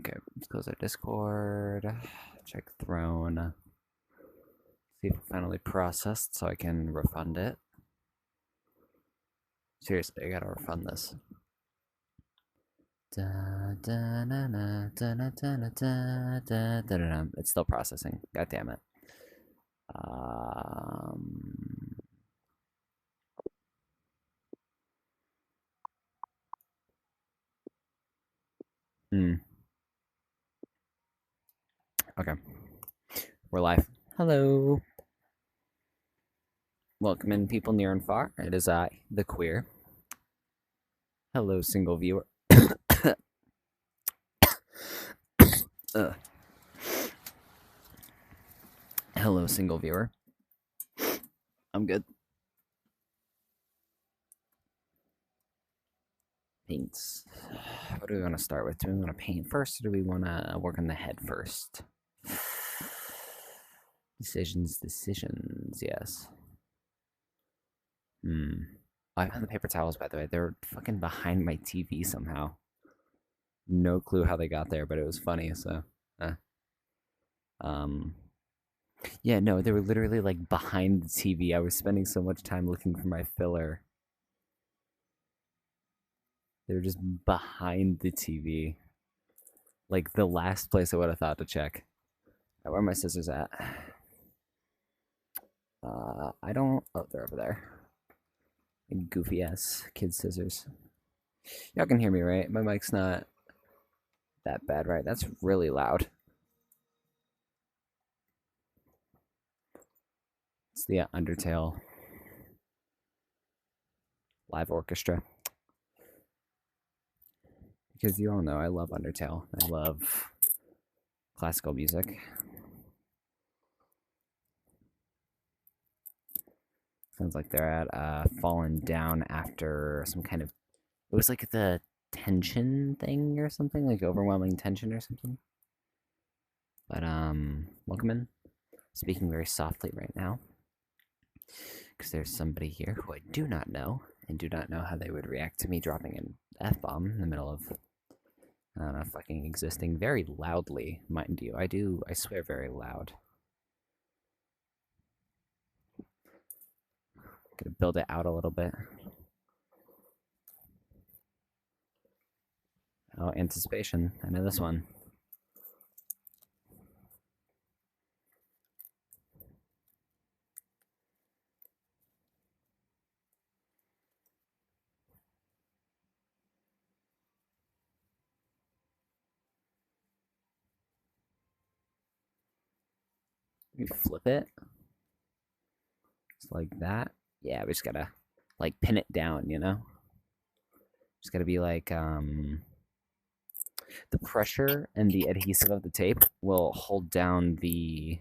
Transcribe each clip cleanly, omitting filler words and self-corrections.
Okay, let's close our Discord. Check Throne. See if it finally processed so I can refund it. Seriously, I gotta refund this. It's still processing. God damn it. Hmm. Okay. We're live. Hello. Welcome in, people near and far. It is I, the queer. Hello, single viewer. Hello, single viewer. I'm good. Paints. What do we want to start with? Do we want to paint first, or do we want to work on the head first? Decisions, yes. I found the paper towels, by the way. They're fucking behind my TV somehow. No clue how they got there, but it was funny, so. Uh. Um. Yeah, no, they were literally like behind the TV. I was spending so much time looking for my filler. They were just behind the TV. Like the last place I would have thought to check. Where are my scissors at? I don't. Oh, they're over there. Goofy ass kid scissors. Y'all can hear me, right? My mic's not that bad, right? That's really loud. It's the Undertale live orchestra. Because you all know I love Undertale. I love classical music. Sounds like they're at fallen down after some kind of. It was like the tension thing or something, like overwhelming tension or something. But welcome in. Speaking very softly right now, because there's somebody here who I do not know, and do not know how they would react to me dropping an F bomb in the middle of, I don't know, fucking existing very loudly, mind you. I swear very loud. Gonna build it out a little bit. Oh, anticipation. I know this one. We flip it. Just like that. Yeah, we just gotta like pin it down, you know? Just gotta be like the pressure and the adhesive of the tape will hold down the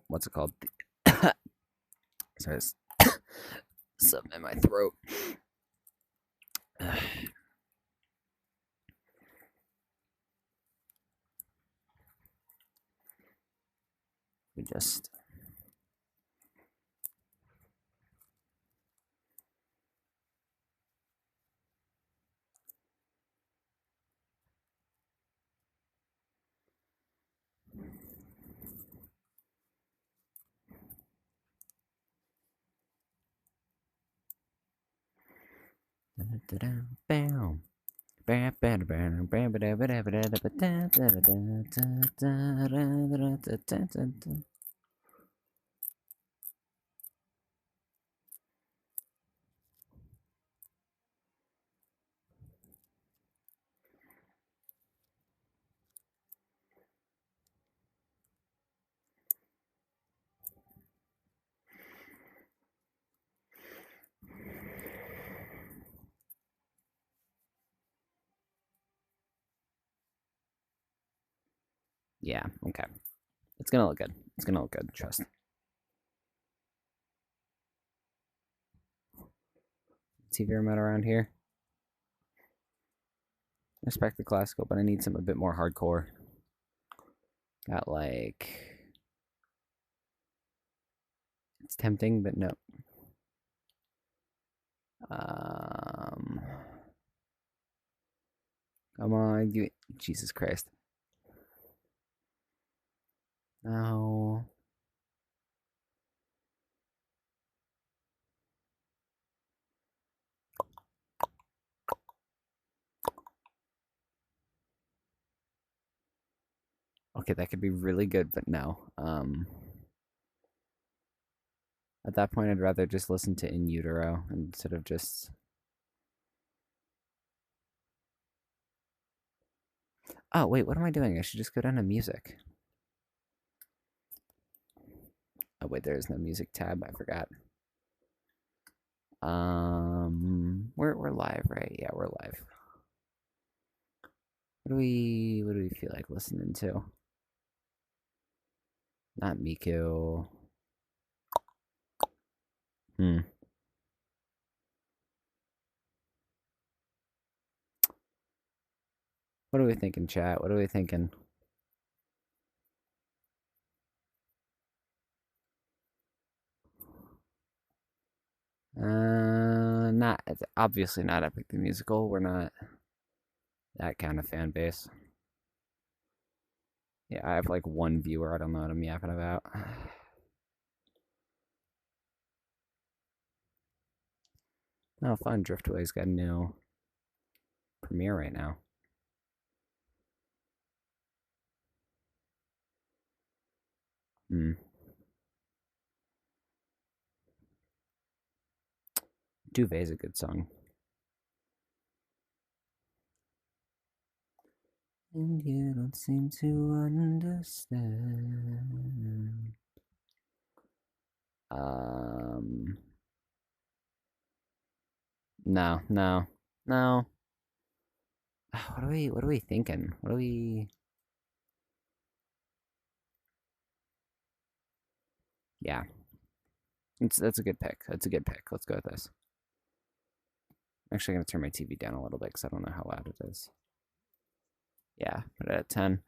what's it called? Sorry, something in my throat. We just yeah, okay. It's gonna look good. It's gonna look good, trust. TV remote around here. Respect the classical, but I need something a bit more hardcore. Got like it's tempting, but no. Come on, give me... Jesus Christ. No. Okay, that could be really good, but no. At that point, I'd rather just listen to In Utero instead of just... Oh, wait, what am I doing? I should just go down to music. Oh, wait, there is no music tab. I forgot. We're live, right? Yeah, we're live. What do we feel like listening to? Not Miku. Hmm. What are we thinking, chat? What are we thinking? Not obviously not Epic the Musical. We're not that kind of fan base. Yeah, I have like one viewer. I don't know what I'm yapping about. Oh, fun. Driftway's got a new premiere right now. Hmm. Duvet's a good song. And you don't seem to understand. Um. No, no, no. What are we thinking? What are we? Yeah, that's a good pick. That's a good pick. Let's go with this. I'm actually gonna turn my TV down a little bit because I don't know how loud it is. Yeah, put it at 10.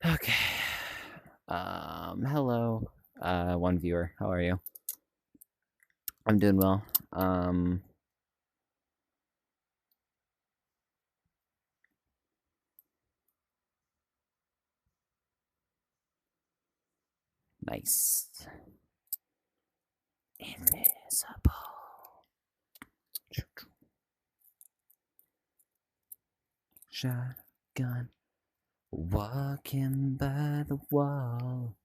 Okay. Hello. One viewer. How are you? I'm doing well. Nice. Invisible. Shotgun. Walking by the wall.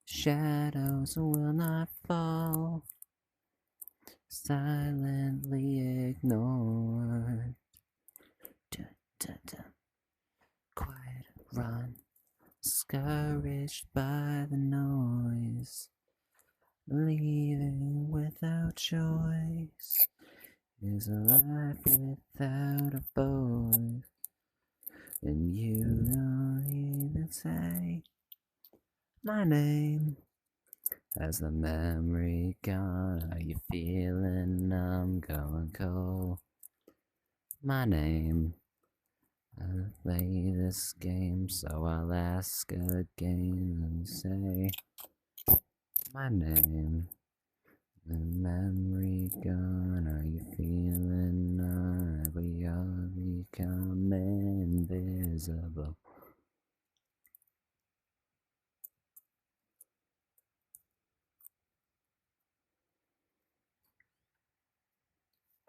Shadows will not fall. Silently ignored. Dun, dun, dun. Quiet run. Scourged by the noise. Leaving without choice is a life without a voice. And you don't even say my name. As the memory gone, are you feeling I'm going cold? My name. I play this game, so I'll ask again and say my name. The memory gone, are you feeling alright? We all become invisible.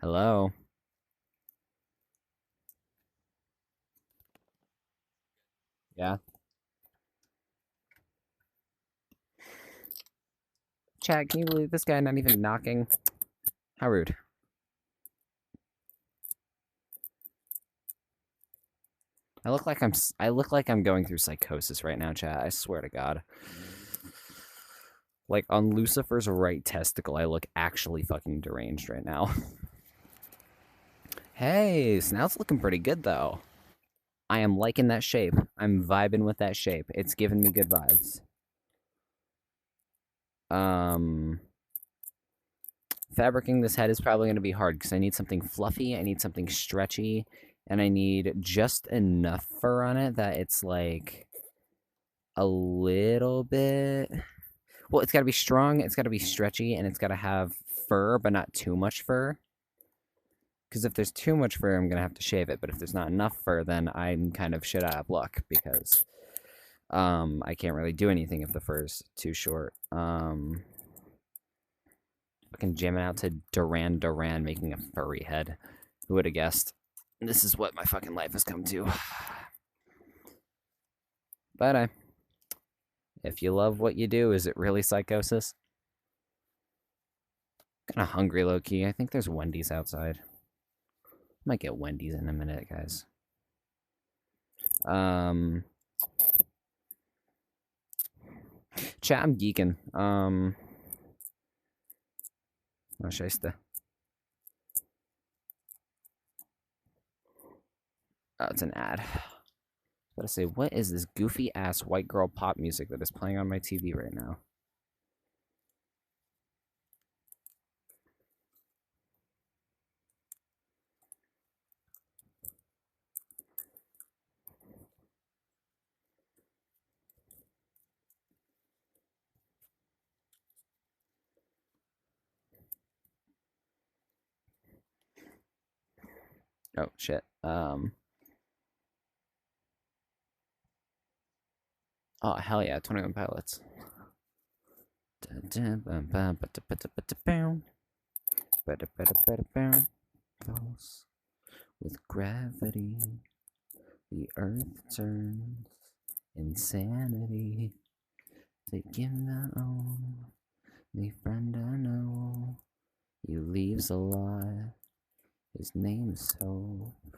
Hello? Yeah? Chad, can you believe this guy not even knocking? How rude. I look like I'm going through psychosis right now, chat. I swear to God. Like on Lucifer's right testicle, I look actually fucking deranged right now. Hey, Snout's looking pretty good though. I am liking that shape. I'm vibing with that shape. It's giving me good vibes. Um, Fabricing this head is probably going to be hard because I need something fluffy, I need something stretchy, and I need just enough fur on it that it's like a little bit. Well, it's got to be strong, it's got to be stretchy, and it's got to have fur, but not too much fur. Because if there's too much fur, I'm gonna have to shave it. But if there's not enough fur, then I'm kind of shit out of luck because I can't really do anything if the fur's too short. Fucking jamming out to Duran Duran making a furry head. Who would have guessed? This is what my fucking life has come to. But if you love what you do, is it really psychosis? Kind of hungry, low key. I think there's Wendy's outside. Might get Wendy's in a minute, guys. Chat, I'm geeking. Oh, scheisse. Oh, it's an ad. I was about to say, what is this goofy ass white girl pop music that is playing on my TV right now? Oh shit. Oh hell yeah, 21 Pilots. Falls with gravity, the earth turns. Insanity, taking the only friend I know. He leaves a lot. His name is Hope.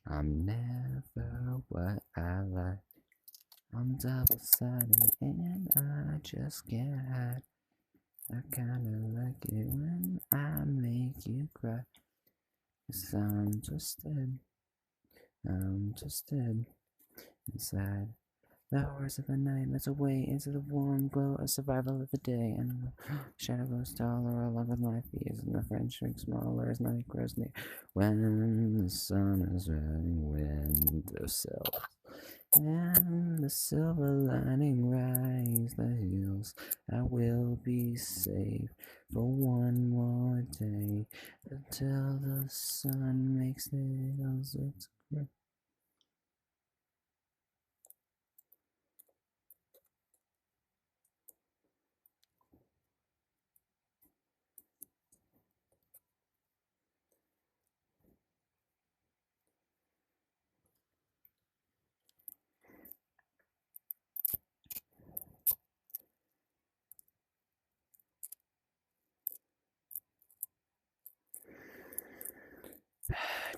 I'm never what I like. I'm double-sided and I just get hot. I kinda like it when I make you cry. 'Cause I'm twisted inside the horrors of the night. Let's away into the warm glow of survival of the day. And the shadow grows taller along with my fears, and the friend shrinks smaller as night grows near. When the sun is running windowsill, and the silver lining rise the hills, I will be safe for one more day until the sun makes its grip.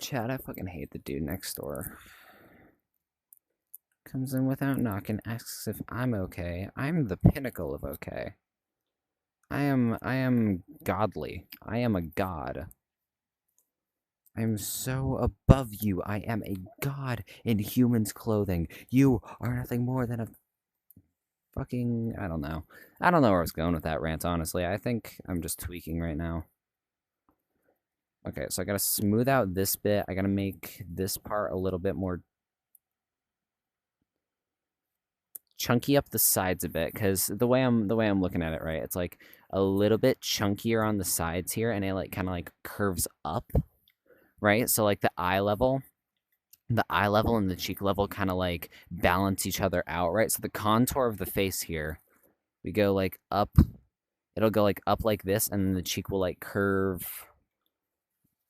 Chad, I fucking hate the dude next door. Comes in without knocking, asks if I'm okay. I'm the pinnacle of okay. I am godly. I am a god. I am so above you. I am a god in human's clothing. You are nothing more than a fucking, I don't know. I don't know where I was going with that rant, honestly. I think I'm just tweaking right now. Okay, so I gotta smooth out this bit. I gotta make this part a little bit more chunky up the sides a bit, because the way I'm looking at it, right, it's like a little bit chunkier on the sides here, and it like kind of like curves up, right? So like the eye level and the cheek level kind of like balance each other out, right? So the contour of the face here, we go like up, it'll go like up like this, and then the cheek will like curve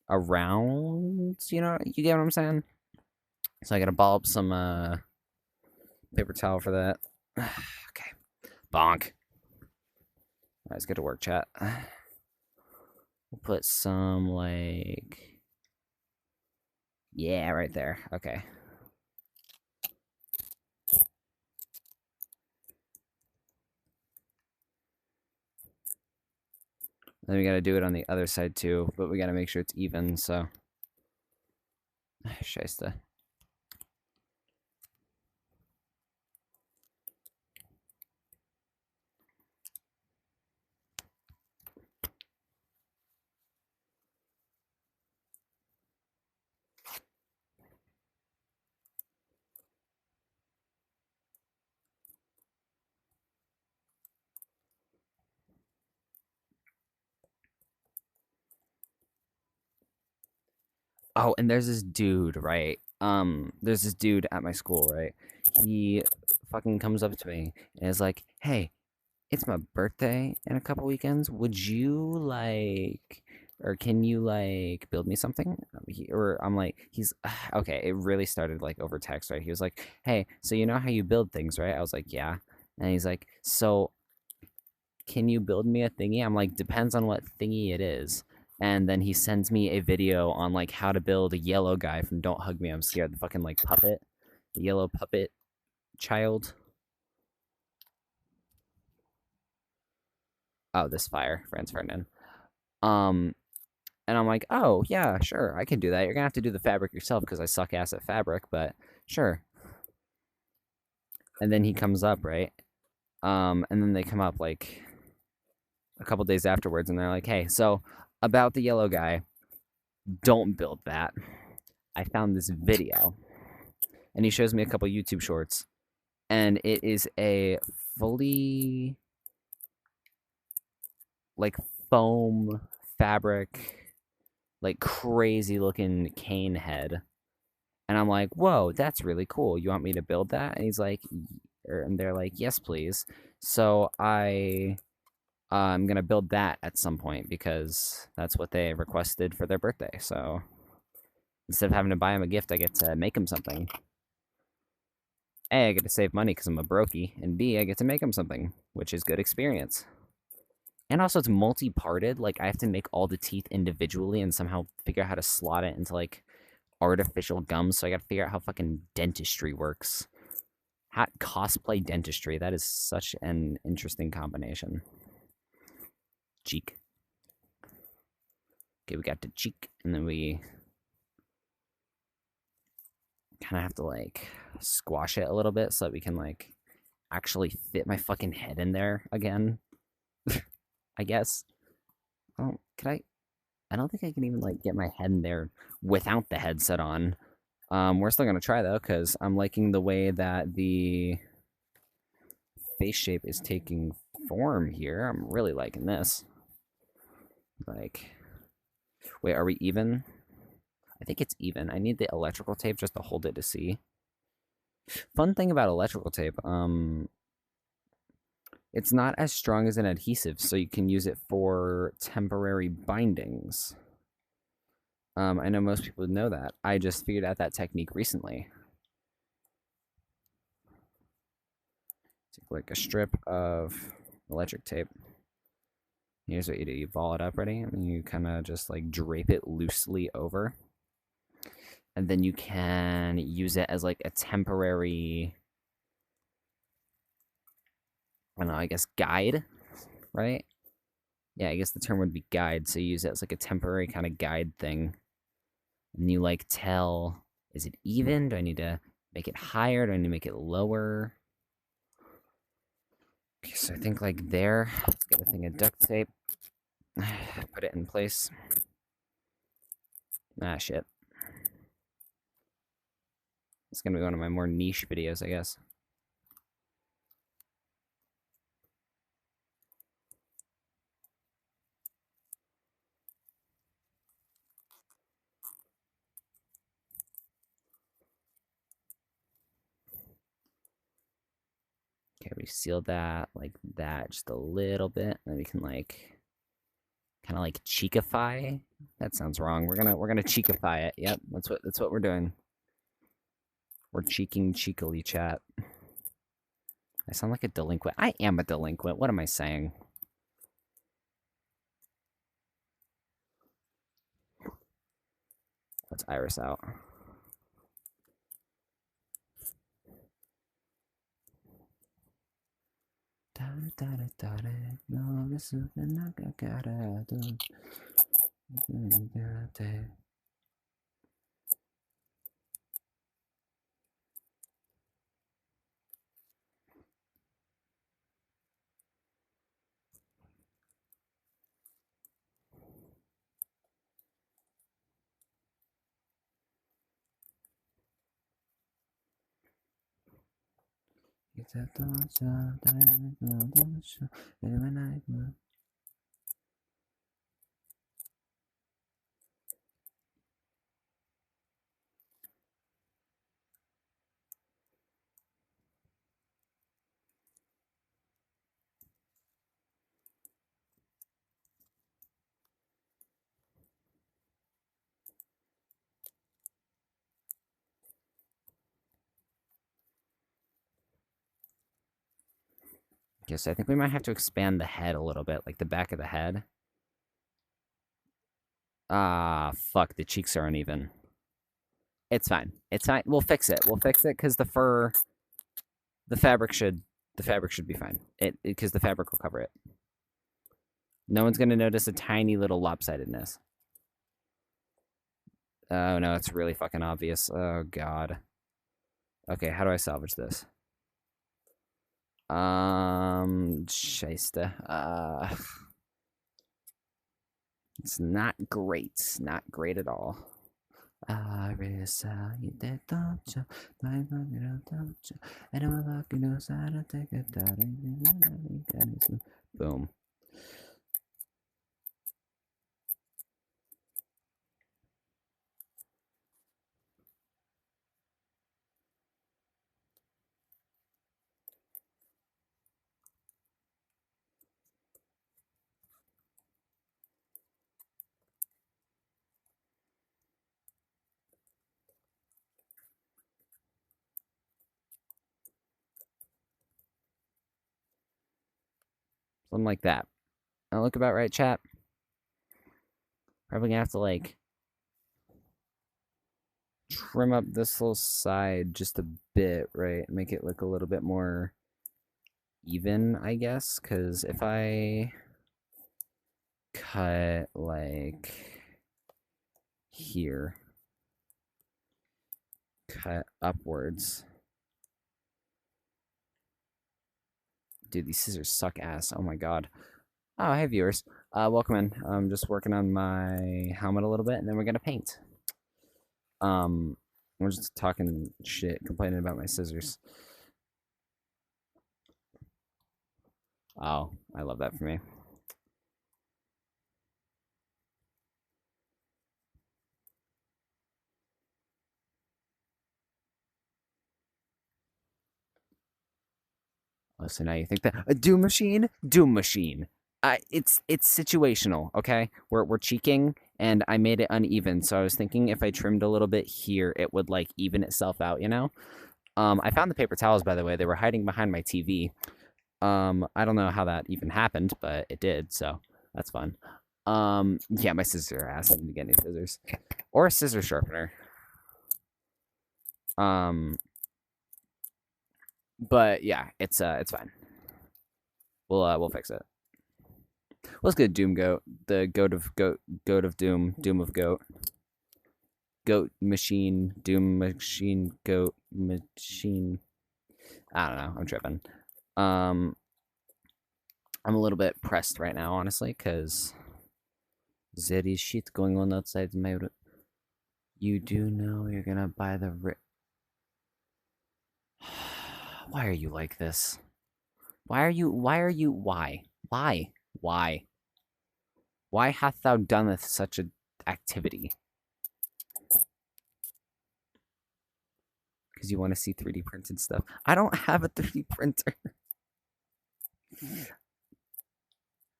around, you get what I'm saying? So I gotta ball up some paper towel for that. Okay. Bonk. Alright, let's get to work, chat. We'll put some, like... Yeah, right there. Okay. Then we gotta do it on the other side, too. But we gotta make sure it's even, so... Scheisse. Oh, and there's this dude, right? There's this dude at my school, right? He fucking comes up to me and is like, "Hey, it's my birthday in a couple weekends. Would you like, or can you like build me something?" Or I'm like, he's okay. It really started like over text, right? He was like, "Hey, so you know how you build things, right?" I was like, "Yeah." And he's like, "So can you build me a thingy?" I'm like, "Depends on what thingy it is." And then he sends me a video on like how to build a yellow guy from Don't Hug Me, I'm Scared, the fucking like puppet, the yellow puppet child. Oh, this fire, Franz Ferdinand. Um, and I'm like, "Oh yeah, sure, I can do that. You're gonna have to do the fabric yourself because I suck ass at fabric, but sure." And then he comes up, right? And then they come up like a couple days afterwards, and they're like, "Hey, so about the yellow guy, don't build that. I found this video." And he shows me a couple YouTube shorts, and it is a fully like foam fabric, like crazy looking cane head. And I'm like, "Whoa, that's really cool. You want me to build that?" And he's like, and they're like, "Yes, please." So I'm gonna build that at some point because that's what they requested for their birthday. So instead of having to buy him a gift, I get to make him something. A, I get to save money because I'm a brokey, and B, I get to make him something, which is good experience. And also, it's multi-parted. Like, I have to make all the teeth individually and somehow figure out how to slot it into, like, artificial gums. So I gotta figure out how fucking dentistry works. How cosplay dentistry. That is such an interesting combination. Cheek. Okay, we got the cheek, and then we kind of have to, like, squash it a little bit so that we can, like, actually fit my fucking head in there again, I guess. Oh, can I? I don't think I can even like get my head in there without the headset on. We're still gonna try though, because I'm liking the way that the face shape is taking form here. I'm really liking this. Like, wait, are we even? I think it's even. I need the electrical tape just to hold it to see. Fun thing about electrical tape, it's not as strong as an adhesive, so you can use it for temporary bindings. I know most people know that. I just figured out that technique recently. Take like a strip of electric tape. Here's what you do: you ball it up, ready, and you kind of just like drape it loosely over, and then you can use it as like a temporary, I don't know, I guess guide, right? Yeah, I guess the term would be guide. So you use it as like a temporary kind of guide thing, and you like tell, is it even? Do I need to make it higher? Do I need to make it lower? Okay, so I think like there. Let's get a thing of duct tape. Put it in place. Ah, shit. It's gonna be one of my more niche videos, I guess. Okay, we seal that like that just a little bit. Then we can like kind of like cheekify. That sounds wrong. We're gonna cheekify it. Yep, that's what we're doing. We're cheeking cheekily chat. I sound like a delinquent. I am a delinquent. What am I saying? Let's iris out. No, this is not gotta do. Okay, so I think we might have to expand the head a little bit, like the back of the head. Ah, fuck, the cheeks are uneven. It's fine. It's fine. We'll fix it. We'll fix it because the fabric should be fine. Because the fabric will cover it. No one's gonna notice a tiny little lopsidedness. Oh no, it's really fucking obvious. Oh god. Okay, how do I salvage this? Scheisse. It's not great. Not great at all. Boom. Something like that. I look about right, chat. Probably gonna have to like trim up this little side just a bit, right? Make it look a little bit more even, I guess. Because if I cut like here, cut upwards. Dude, these scissors suck ass. Oh my god. Oh, hey viewers. Welcome in. I'm just working on my helmet a little bit, and then we're gonna paint. We're just talking shit, complaining about my scissors. Oh, I love that for me. Oh, so now you think that a Doom machine? Doom machine. It's situational, okay? We're cheeking, and I made it uneven, so I was thinking if I trimmed a little bit here, it would like even itself out, you know? I found the paper towels, by the way. They were hiding behind my TV. I don't know how that even happened, but it did, so that's fun. Yeah, my scissors are ass. I need to get new scissors or a scissor sharpener. But yeah, it's fine. We'll fix it. Let's get Doom Goat, the goat of Doom, Doom of Goat, Goat Machine, Doom Machine, Goat Machine. I don't know. I'm tripping. I'm a little bit pressed right now, honestly, because there is shit going on outside my. You do know you're gonna buy the. Why are you like this? Why are you? Why are you? Why? Why? Why? Why hath thou done such an activity? Because you want to see 3D printed stuff. I don't have a 3D printer.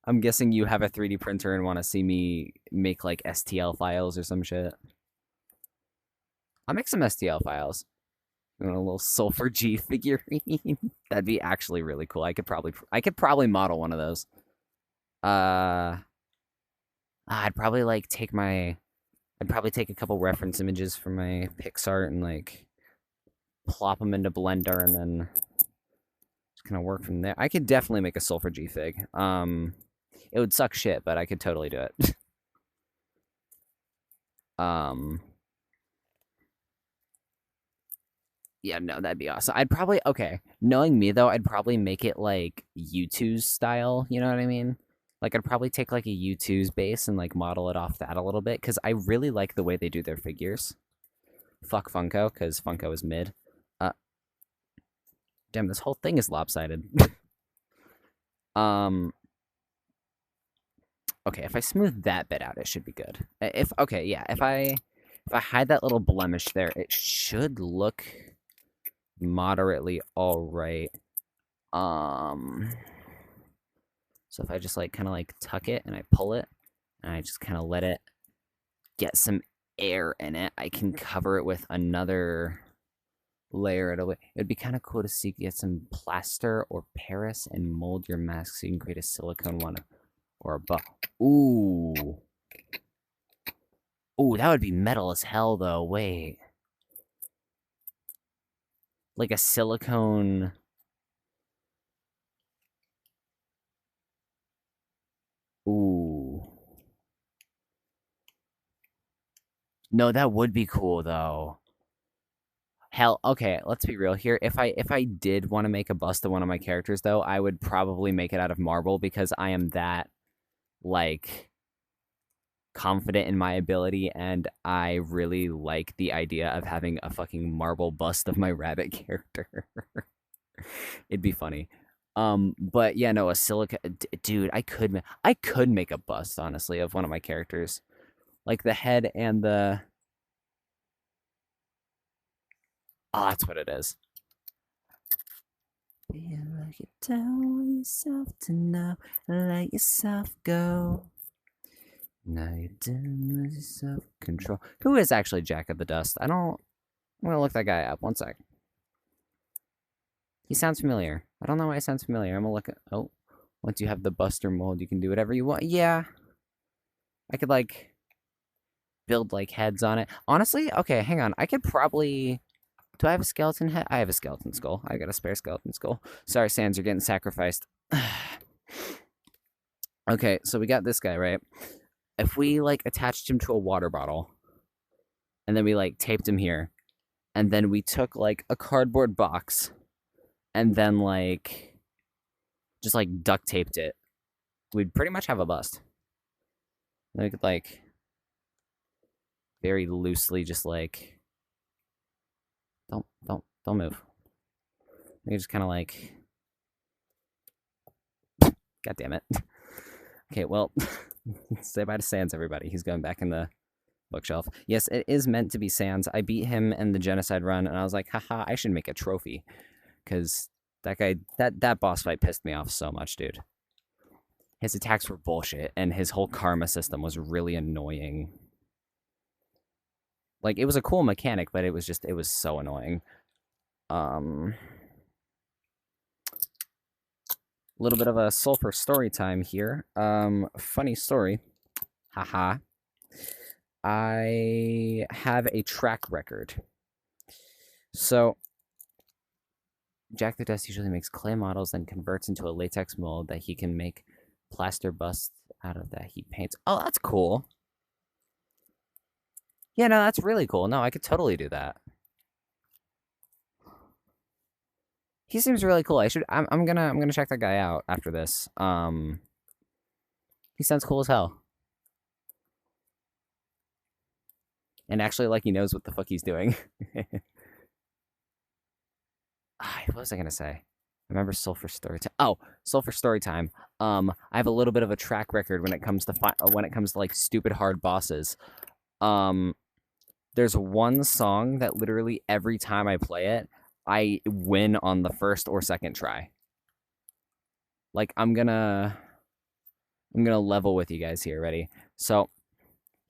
I'm guessing you have a 3D printer and want to see me make like STL files or some shit. I'll make some STL files. You want a little Sulfur G figurine? That'd be actually really cool. I could probably model one of those. I'd probably like I'd probably take a couple reference images from my PixArt and like plop them into Blender and then just kind of work from there. I could definitely make a Sulfur G fig. It would suck shit, but I could totally do it. Yeah, no, that'd be awesome. I'd probably okay. Knowing me though, I'd probably make it like U2's style. You know what I mean? Like I'd probably take like a U2's base and like model it off that a little bit because I really like the way they do their figures. Fuck Funko because Funko is mid. Damn, this whole thing is lopsided. Okay, if I smooth that bit out, it should be good. If okay, yeah, if I hide that little blemish there, it should look moderately all right. So if I just like kind of like tuck it and I pull it and I just kind of let it get some air in it, I can cover it with another layer it away. It'd be kind of cool to see get some plaster or Paris and mold your mask so you can create a silicone one or a buff. Ooh. Ooh, that would be metal as hell though. Wait. Like a silicone. Ooh. No, that would be cool though. Hell, okay, let's be real here. If I did want to make a bust of one of my characters though, I would probably make it out of marble because I am that like confident in my ability and I really like the idea of having a fucking marble bust of my rabbit character. It'd be funny. But yeah, no, a silica dude, I could make a bust honestly of one of my characters. Like the head and the oh, that's what it is. Feel like you tell yourself to know, let yourself go. Now you didn't lose your self-control. Who is actually Jack of the Dust? I'm gonna look that guy up. One sec. He sounds familiar. I don't know why he sounds familiar. I'm gonna look at. Oh, once you have the Buster mold, you can do whatever you want. Yeah, I could like build like heads on it. Honestly, okay, hang on. I could probably. Do I have a skeleton head? I have a skeleton skull. I got a spare skeleton skull. Sorry, Sans, you're getting sacrificed. Okay, so we got this guy, right? If we like attached him to a water bottle and then we like taped him here and then we took like a cardboard box and then like just like duct taped it, we'd pretty much have a bust. Then we could like very loosely just like don't move. We just kind of like God damn it. Okay, well, say bye to Sans, everybody. He's going back in the bookshelf. Yes, it is meant to be Sans. I beat him in the genocide run, and I was like, haha, I should make a trophy. Because that guy, that boss fight pissed me off so much, dude. His attacks were bullshit, and his whole karma system was really annoying. Like, it was a cool mechanic, but it was so annoying. A little bit of a sulfur story time here. Funny story. Haha. I have a track record. So, Jack the Dust usually makes clay models and converts into a latex mold that he can make plaster busts out of that he paints. Oh, that's cool. Yeah, no, that's really cool. No, I could totally do that. He seems really cool. I'm gonna check that guy out after this. He sounds cool as hell. And actually like he knows what the fuck he's doing. What was I gonna say? I remember Sulfur Story Time. Oh, Sulfur Story Time. I have a little bit of a track record when it comes to like stupid hard bosses. There's one song that literally every time I play it, I win on the first or second try. Like I'm gonna level with you guys here. Ready? So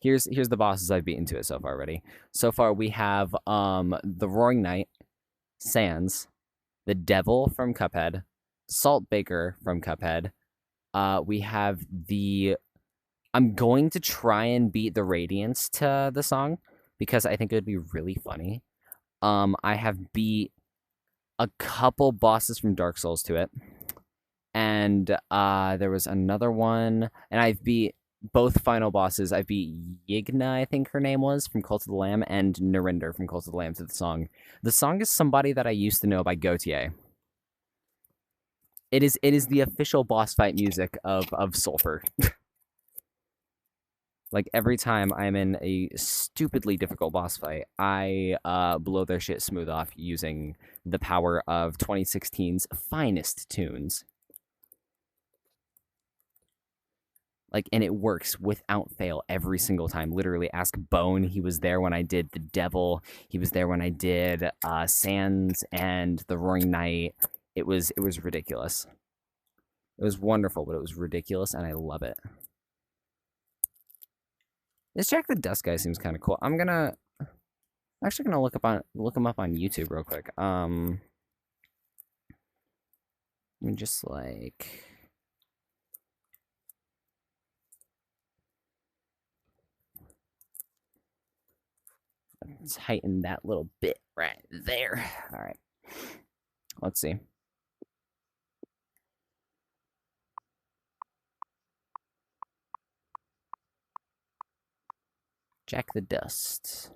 here's the bosses I've beaten to it so far. Ready? So far we have the Roaring Knight, Sans, the Devil from Cuphead, Salt Baker from Cuphead. We have the. I'm going to try and beat the Radiance to the song because I think it would be really funny. I have beat a couple bosses from Dark Souls to it, and there was another one, and I've beat both final bosses. I beat Yigna, I think her name was, from Cult of the Lamb, and Narinder from Cult of the Lamb to the song. The song is Somebody That I Used to Know by Gautier. It is the official boss fight music of Sulfur. Like every time I'm in a stupidly difficult boss fight, I blow their shit smooth off using the power of 2016's finest tunes. Like, and it works without fail every single time. Literally, ask Bone. He was there when I did the Devil. He was there when I did Sans and the Roaring Knight. It was ridiculous. It was wonderful, but it was ridiculous, and I love it. This Jack the Dust guy seems kind of cool. I'm gonna I'm actually gonna look them up on YouTube real quick. Let me just like tighten that little bit right there. All right. Let's see. Jack the Dust.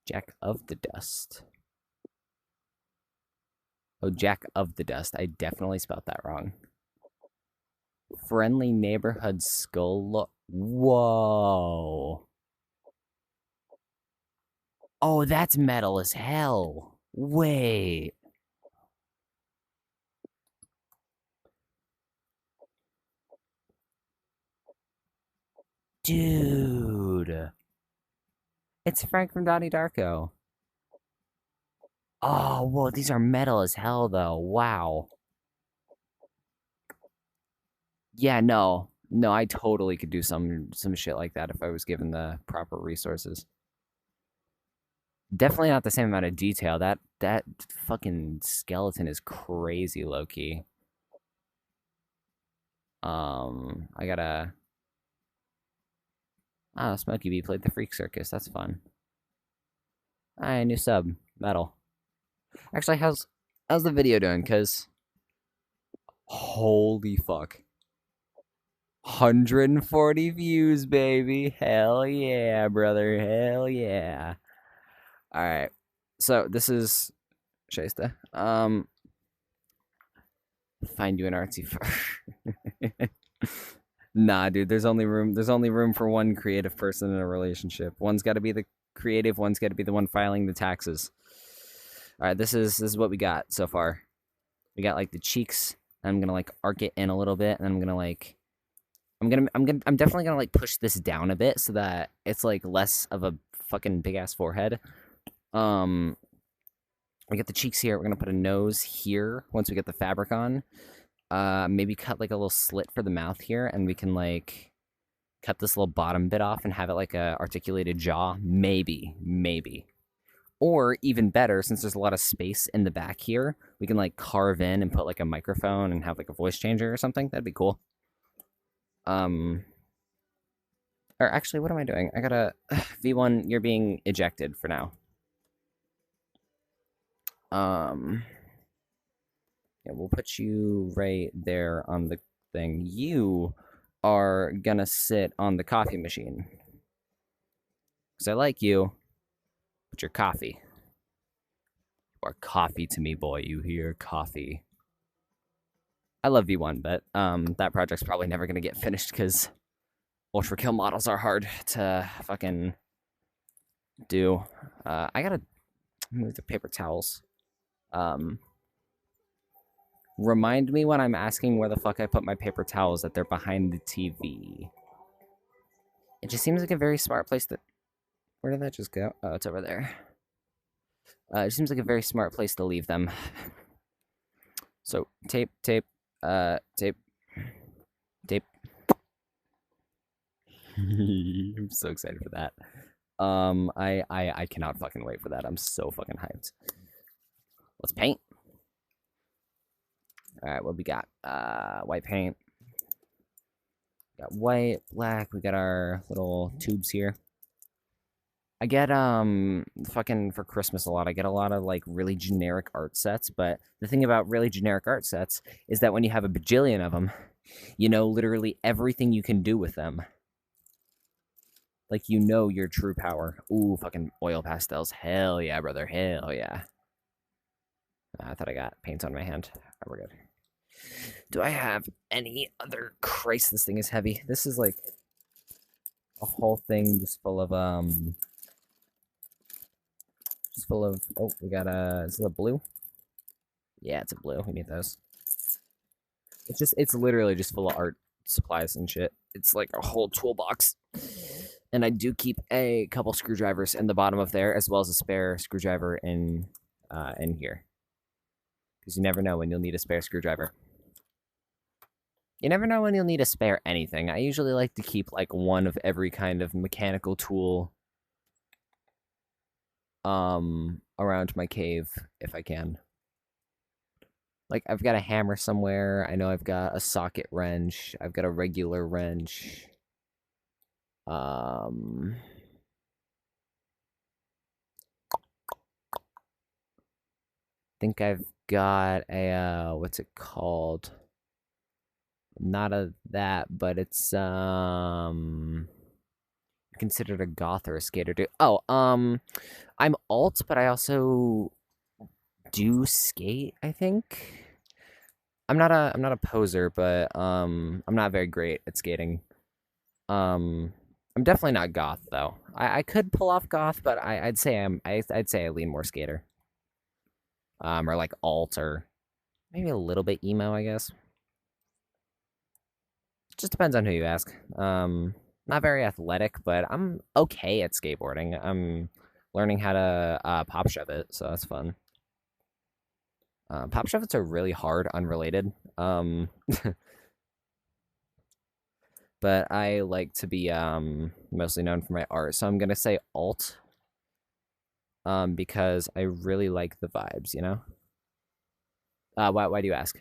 Jack of the Dust. Oh, Jack of the Dust. I definitely spelled that wrong. Friendly neighborhood skull. Whoa. Oh, that's metal as hell. Wait. Dude. It's Frank from Donnie Darko. Oh, whoa, these are metal as hell, though. Wow. Yeah, no. No, I totally could do some shit like that if I was given the proper resources. Definitely not the same amount of detail. That fucking skeleton is crazy low key. I gotta. Oh, Smokey B played the Freak Circus. That's fun. Alright, new sub. Metal. Actually, how's the video doing? Cause holy fuck. 140 views, baby. Hell yeah, brother. Hell yeah. Alright. So this is Shaista. Find you an artsy Nah, dude, there's only room for one creative person in a relationship. One's gotta be the creative, one's gotta be the one filing the taxes. Alright, this is what we got so far. We got like the cheeks. I'm gonna like arc it in a little bit, and I'm gonna like I'm definitely gonna like push this down a bit so that it's like less of a fucking big ass forehead. We get the cheeks here. We're gonna put a nose here once we get the fabric on. Maybe cut like a little slit for the mouth here, and we can like cut this little bottom bit off and have it like a articulated jaw. Maybe. Or even better, since there's a lot of space in the back here, we can like carve in and put like a microphone and have like a voice changer or something. That'd be cool. Or actually, what am I doing? I gotta V1. You're being ejected for now. Yeah, we'll put you right there on the thing. You are gonna sit on the coffee machine. Because I like you, but you're coffee. You are coffee to me, boy. You hear coffee. I love V1, but that project's probably never gonna get finished because ultra kill models are hard to fucking do. I gotta move the paper towels. Remind me when I'm asking where the fuck I put my paper towels that they're behind the TV. It just seems like a very smart place to... Where did that just go? Oh, it's over there. It seems like a very smart place to leave them. So, tape. I'm so excited for that. I cannot fucking wait for that. I'm so fucking hyped. Let's paint. All right, what we got? White paint. Got white, black. We got our little tubes here. I get fucking for Christmas a lot. I get a lot of like really generic art sets, but the thing about really generic art sets is that when you have a bajillion of them, you know literally everything you can do with them. Like you know your true power. Ooh, fucking oil pastels. Hell yeah, brother. Hell yeah. I thought I got paint on my hand. All right, we're good. Do I have any other... Christ, this thing is heavy. This is like a whole thing just full of oh, we got is it a blue? Yeah, it's a blue. We need those. It's literally just full of art supplies and shit. It's like a whole toolbox. And I do keep a couple screwdrivers in the bottom of there, as well as a spare screwdriver in here. Because you never know when you'll need a spare screwdriver. You never know when you'll need a spare anything. I usually like to keep like one of every kind of mechanical tool around my cave if I can. Like I've got a hammer somewhere. I know I've got a socket wrench. I've got a regular wrench. Um think I've got a what's it called? Not a that, but it's considered a goth or a skater, dude. Oh, I'm alt, but I also do skate, I think. I'm not a poser, but I'm not very great at skating. Um I'm definitely not goth though. I could pull off goth, but I'd say I lean more skater. Or like alt or maybe a little bit emo, I guess. Just depends on who you ask. Not very athletic, but I'm okay at skateboarding. I'm learning how to pop shove it, so that's fun. Pop shove it's a really hard, unrelated. But I like to be mostly known for my art, so I'm gonna say alt. Because I really like the vibes, you know. Why do you ask?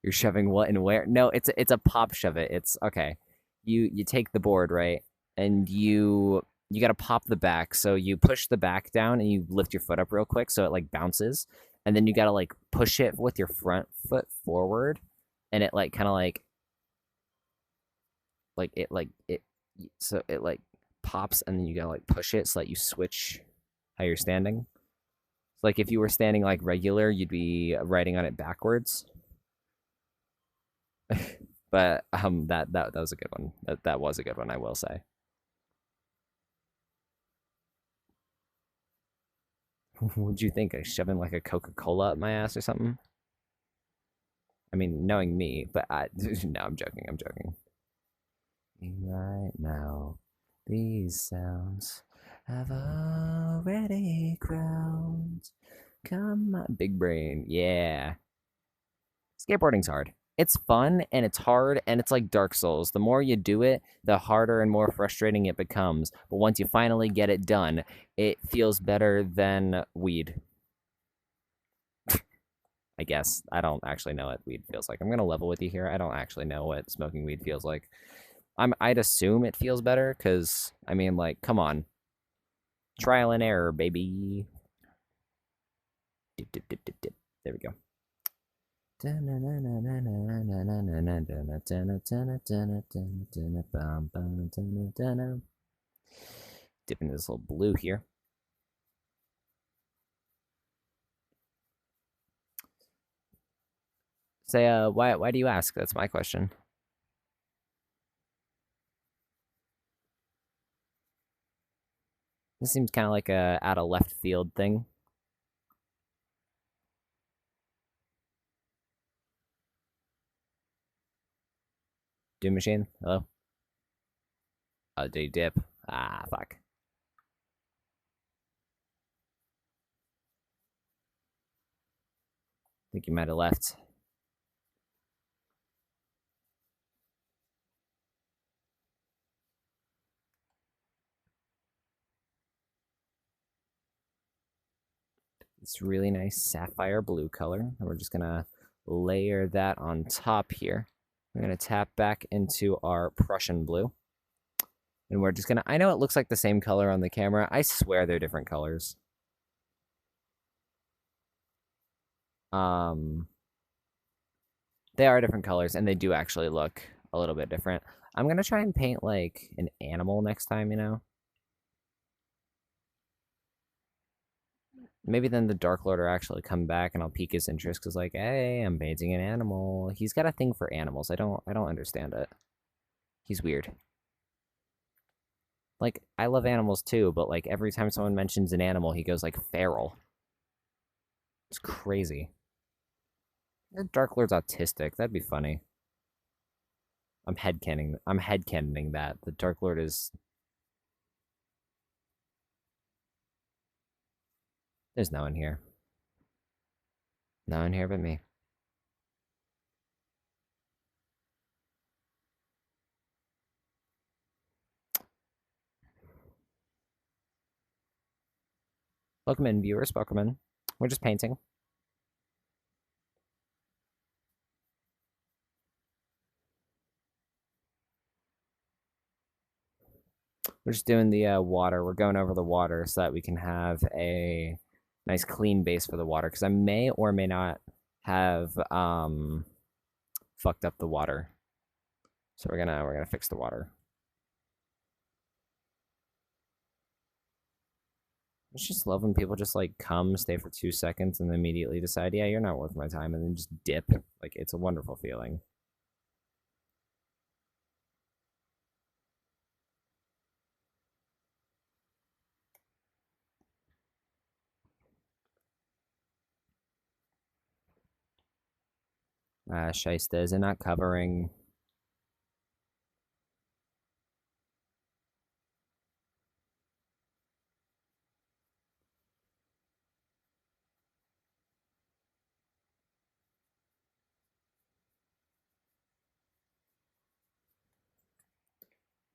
You're shoving what and where? No, it's a pop shove it. It's okay. You take the board, right, and you got to pop the back. So you push the back down and you lift your foot up real quick so it like bounces, and then you got to like push it with your front foot forward, and it like kind of like it so it like pops, and then you gotta like push it so that you switch how you're standing. So like if you were standing like regular, you'd be riding on it backwards. But that was a good one. That was a good one, I will say. What'd you think? Of shoving like a Coca-Cola up my ass or something? I mean, knowing me, but no, I'm joking. I'm joking. Right now, these sounds have already ground. Come on, big brain. Yeah. Skateboarding's hard. It's fun and it's hard and it's like Dark Souls. The more you do it, the harder and more frustrating it becomes. But once you finally get it done, it feels better than weed. I guess. I don't actually know what weed feels like. I'm gonna level with you here. I don't actually know what smoking weed feels like. I'd assume it feels better, cause I mean like, come on. Trial and error, baby. Dip, dip, dip, dip, dip. There we go. Dip into this little blue here. Say, why do you ask? That's my question. This seems kind of like a out of left field thing. Doom machine. Hello. Oh, do you dip? Ah, fuck. I think you might have left. This really nice sapphire blue color, and we're just gonna layer that on top here. We're gonna tap back into our Prussian blue. And we're just gonna, I know it looks like the same color on the camera. I swear they're different colors. Um, they are different colors and they do actually look a little bit different. I'm gonna try and paint like an animal next time, you know? Maybe then the Dark Lord will actually come back and I'll pique his interest because like, hey, I'm painting an animal. He's got a thing for animals. I don't understand it. He's weird. Like, I love animals too, but like every time someone mentions an animal, he goes like feral. It's crazy. The Dark Lord's autistic. That'd be funny. I'm headcanoning that. The Dark Lord is there's no one here. No one here but me. Welcome in, viewers. Welcome in. We're just painting. We're just doing the water. We're going over the water so that we can have a nice clean base for the water. Because I may or may not have fucked up the water. So we're gonna fix the water. I just love when people just like come, stay for 2 seconds, and then immediately decide, yeah, you're not worth my time, and then just dip. Like it's a wonderful feeling. Shaista, is it not covering?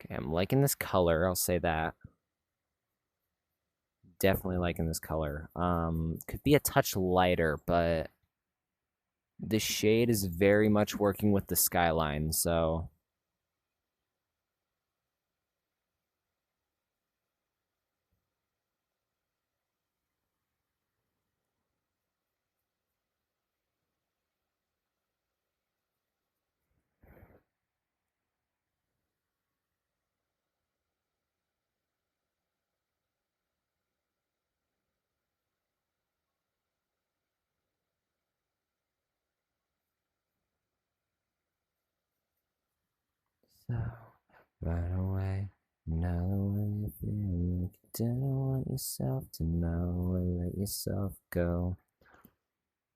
Okay, I'm liking this color. I'll say that. Definitely liking this color. Could be a touch lighter, but the shade is very much working with the skyline, so so right away. Now the way you feel like you didn't want yourself to know or let yourself go.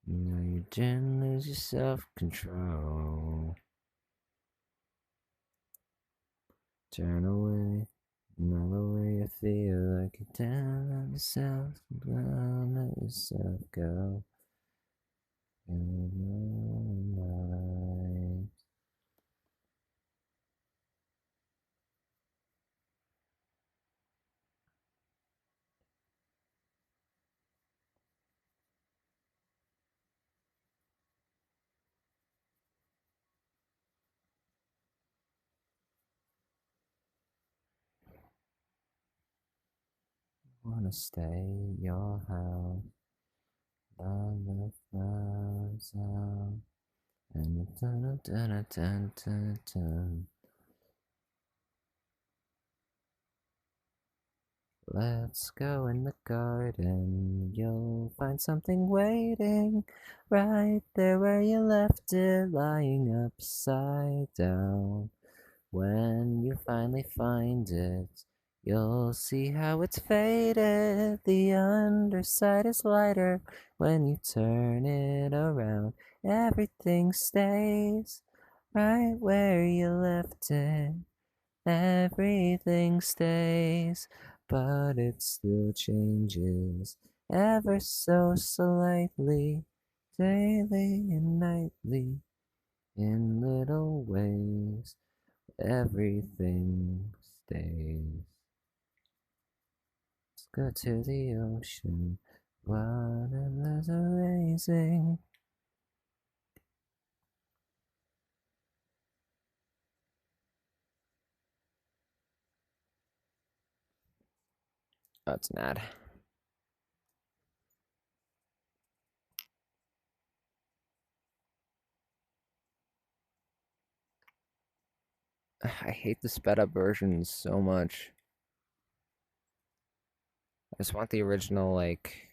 Now you didn't lose your self-control. Turn away. Now the way you feel like you didn't let yourself go, let yourself go. Wanna stay at your house, love the flowers out, and the dun dun dun dun dun. Let's go in the garden, you'll find something waiting right there where you left it, lying upside down. When you finally find it, you'll see how it's faded. The underside is lighter when you turn it around. Everything stays right where you left it. Everything stays, but it still changes ever so slightly, daily and nightly, in little ways. Everything stays. Let's go to the ocean. Water's raising. Oh, it's an ad. I hate the sped up versions so much. I just want the original, like,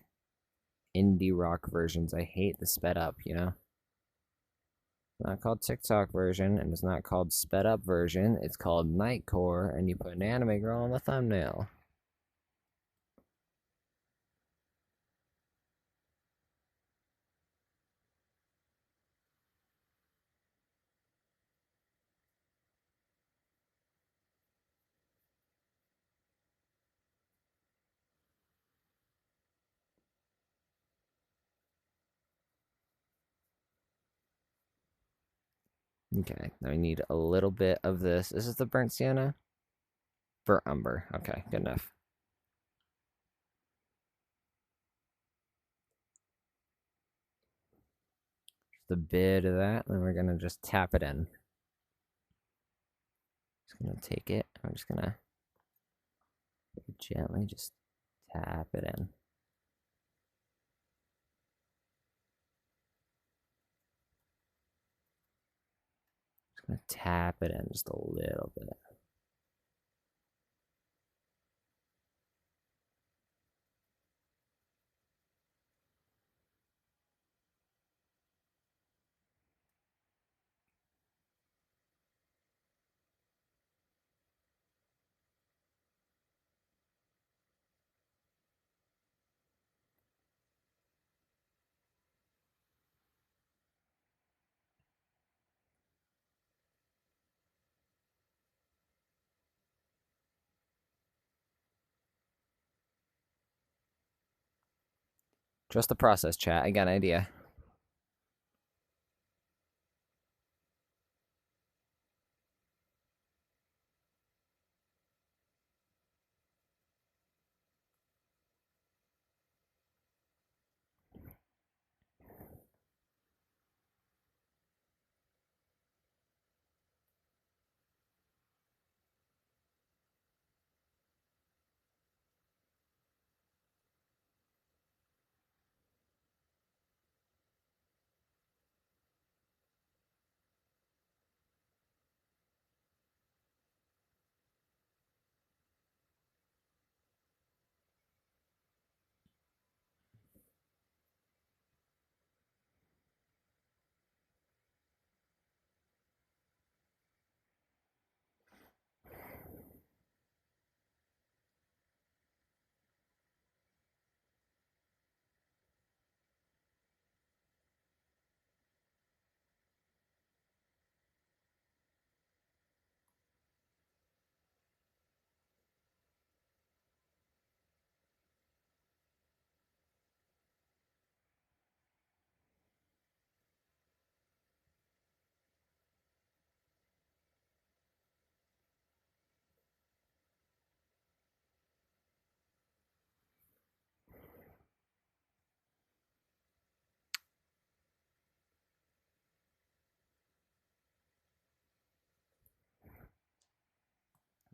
indie rock versions. I hate the sped up, you know? It's not called TikTok version, and it's not called sped up version. It's called Nightcore, and you put an anime girl on the thumbnail. Okay, now I need a little bit of this. This is the burnt sienna for umber. Okay, good enough. Just a bit of that, and then we're gonna just tap it in. Just gonna take it. I'm just gonna gently just tap it in. Just gonna tap it in just a little bit. Trust the process, chat. I got an idea.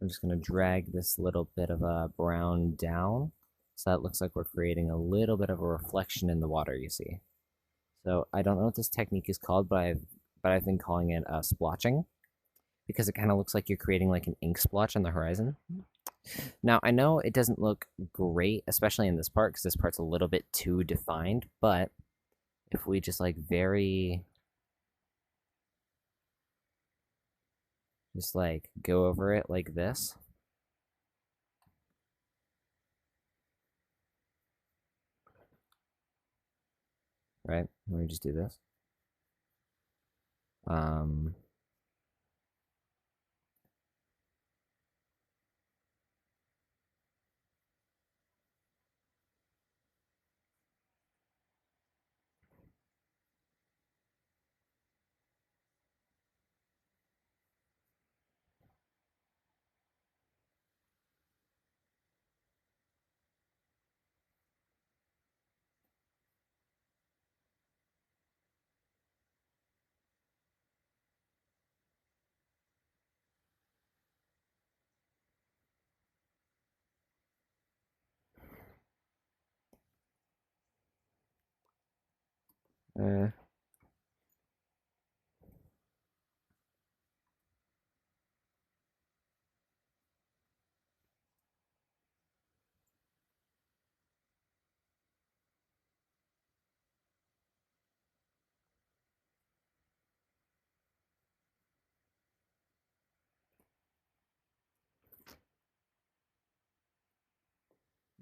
I'm just going to drag this little bit of a brown down. So that looks like we're creating a little bit of a reflection in the water, you see. So I don't know what this technique is called, but I've been calling it splotching because it kind of looks like you're creating like an ink splotch on the horizon. Now, I know it doesn't look great, especially in this part, because this part's a little bit too defined, but if we just like just like go over it like this. Right? Let me just do this. Um, uh,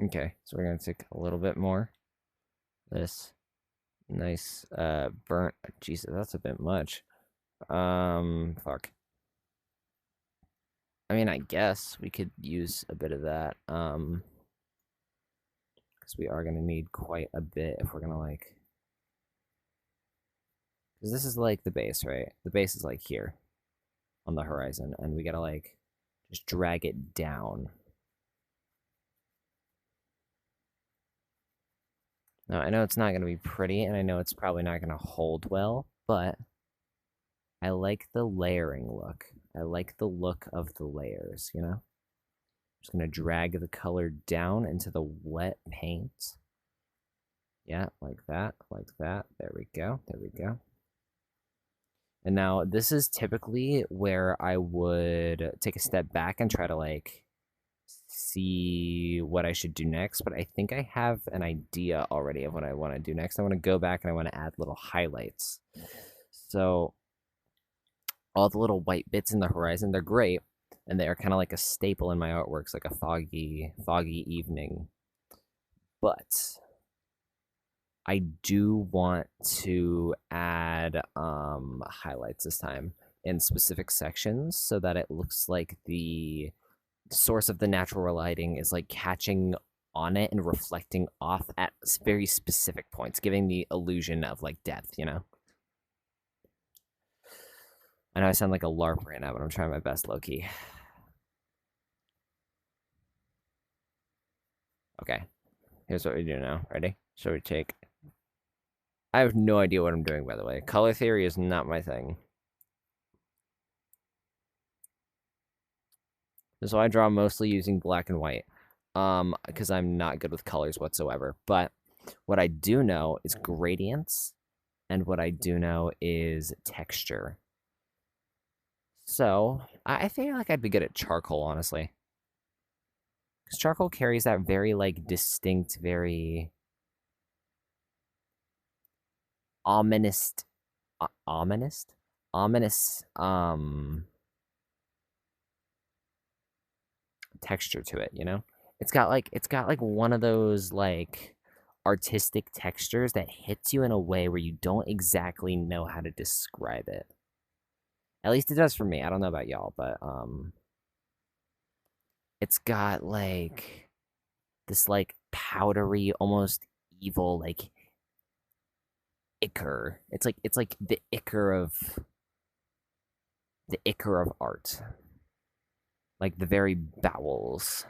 okay, so we're gonna take a little bit more. This nice burnt. Jesus, that's a bit much. Fuck. I mean, I guess we could use a bit of that. Because we are gonna need quite a bit if we're gonna like. Because this is like the base, right? The base is like here on the horizon, and we gotta like just drag it down. Now, I know it's not going to be pretty, and I know it's probably not going to hold well, but I like the layering look. I like the look of the layers, you know? Just going to drag the color down into the wet paint. Yeah, like that, like that. There we go, there we go. And now this is typically where I would take a step back and try to like see what I should do next, but I think I have an idea already of what I want to do next. I want to go back and I want to add little highlights. So all the little white bits in the horizon, they're great, and they are kind of like a staple in my artworks, like a foggy evening. But I do want to add highlights this time in specific sections so that it looks like the source of the natural lighting is like catching on it and reflecting off at very specific points, giving the illusion of like depth, you know? I know I sound like a LARP right now, but I'm trying my best, low-key. Okay, here's what we do now. Ready? So we take... I have no idea what I'm doing, by the way. Color theory is not my thing. So I draw mostly using black and white, because I'm not good with colors whatsoever. But what I do know is gradients, and what I do know is texture. So I feel like I'd be good at charcoal, honestly. Because charcoal carries that very, like, distinct, very ominous, ominous, texture to it, you know? It's got like one of those, like, artistic textures that hits you in a way where you don't exactly know how to describe it. At least it does for me. I don't know about y'all, but, it's got, like, this, like, powdery, almost evil, like, ichor. It's like the ichor of art. Like the very bowels.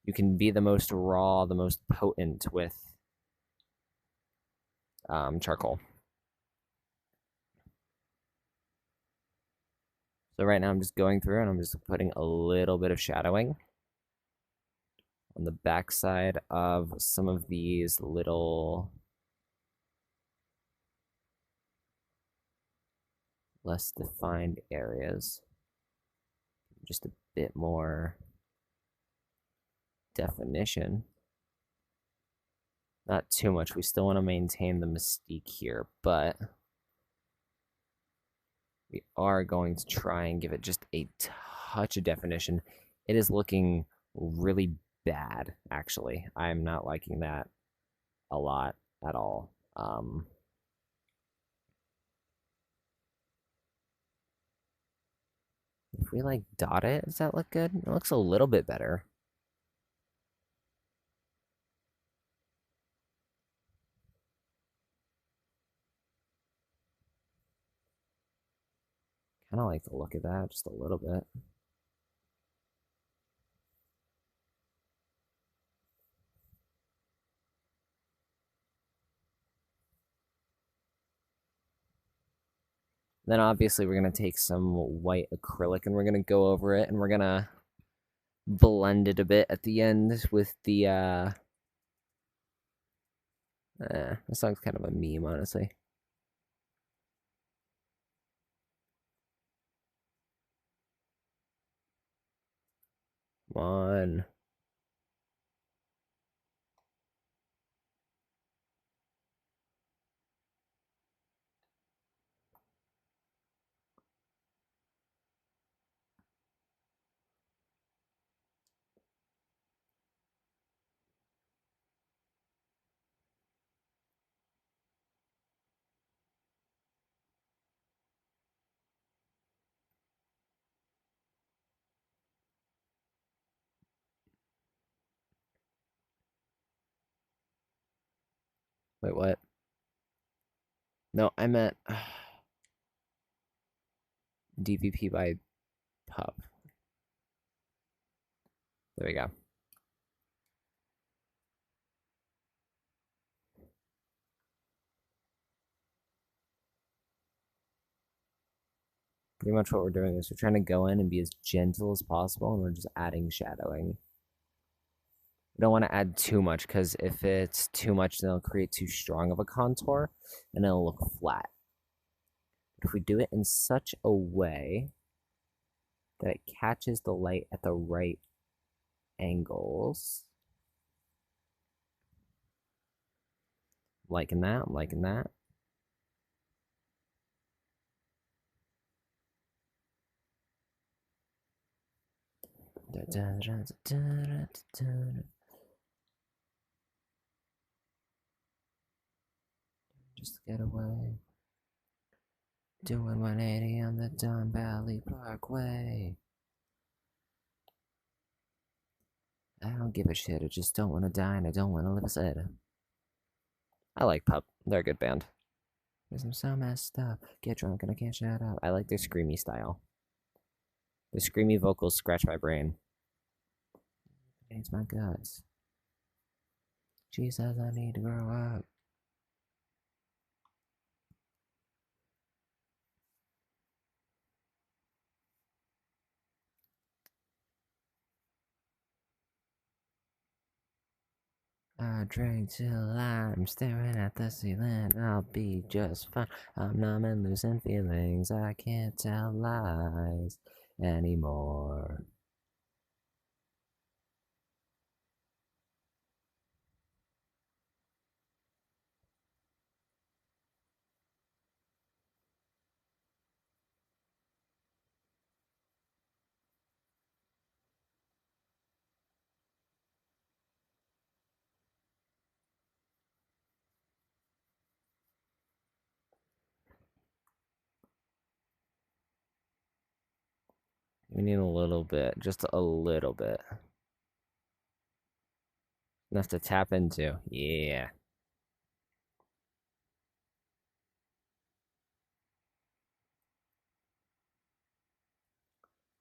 You can be the most raw, the most potent with charcoal. So right now I'm just going through and I'm just putting a little bit of shadowing on the backside of some of these little less defined areas. Just a bit more definition. Not too much. We still want to maintain the mystique here, but we are going to try and give it just a touch of definition. It is looking really bad, actually. I'm not liking that a lot at all. If we like dot it, does that look good? It looks a little bit better. Kind of like the look of that just a little bit. Then obviously we're going to take some white acrylic and we're going to go over it and we're going to blend it a bit at the end with the this song's kind of a meme, honestly. Come on. Wait, what? No, I meant DVP by Pup. There we go. Pretty much what we're doing is we're trying to go in and be as gentle as possible, and we're just adding shadowing. We don't want to add too much, because if it's too much, then it'll create too strong of a contour, and it'll look flat. But if we do it in such a way that it catches the light at the right angles, liking that, liking that. Just get away. Doing 180 on the Don Valley Parkway. I don't give a shit. I just don't want to die and I don't want to live sad. I like Pup. They're a good band. Because I'm so messed up. Get drunk and I can't shut up. I like their screamy style. The screamy vocals scratch my brain. It pains my guts. She says I need to grow up. I drink till I'm staring at the ceiling. I'll be just fine. I'm numb and losing feelings. I can't tell lies anymore. We need a little bit, just a little bit. Enough to tap into. Yeah.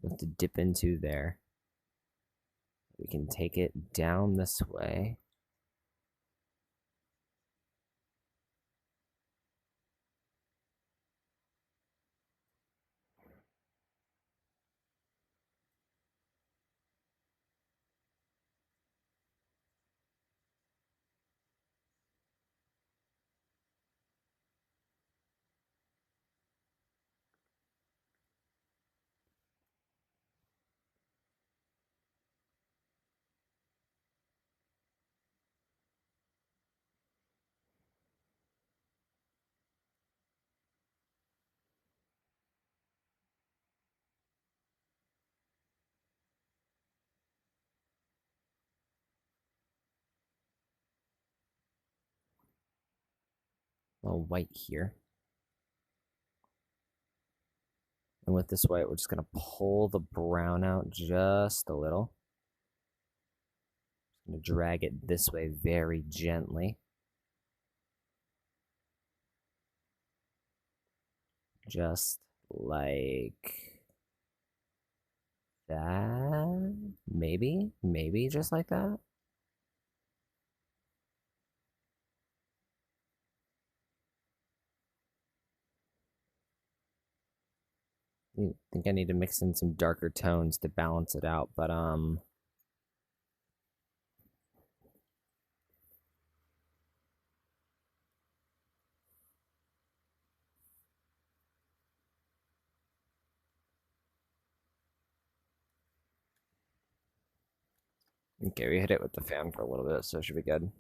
Enough to dip into there. We can take it down this way. A little white here. And with this white, we're just going to pull the brown out just a little. I'm going to drag it this way very gently. Just like that. Maybe just like that. I think I need to mix in some darker tones to balance it out, but okay, we hit it with the fan for a little bit, so it should be good.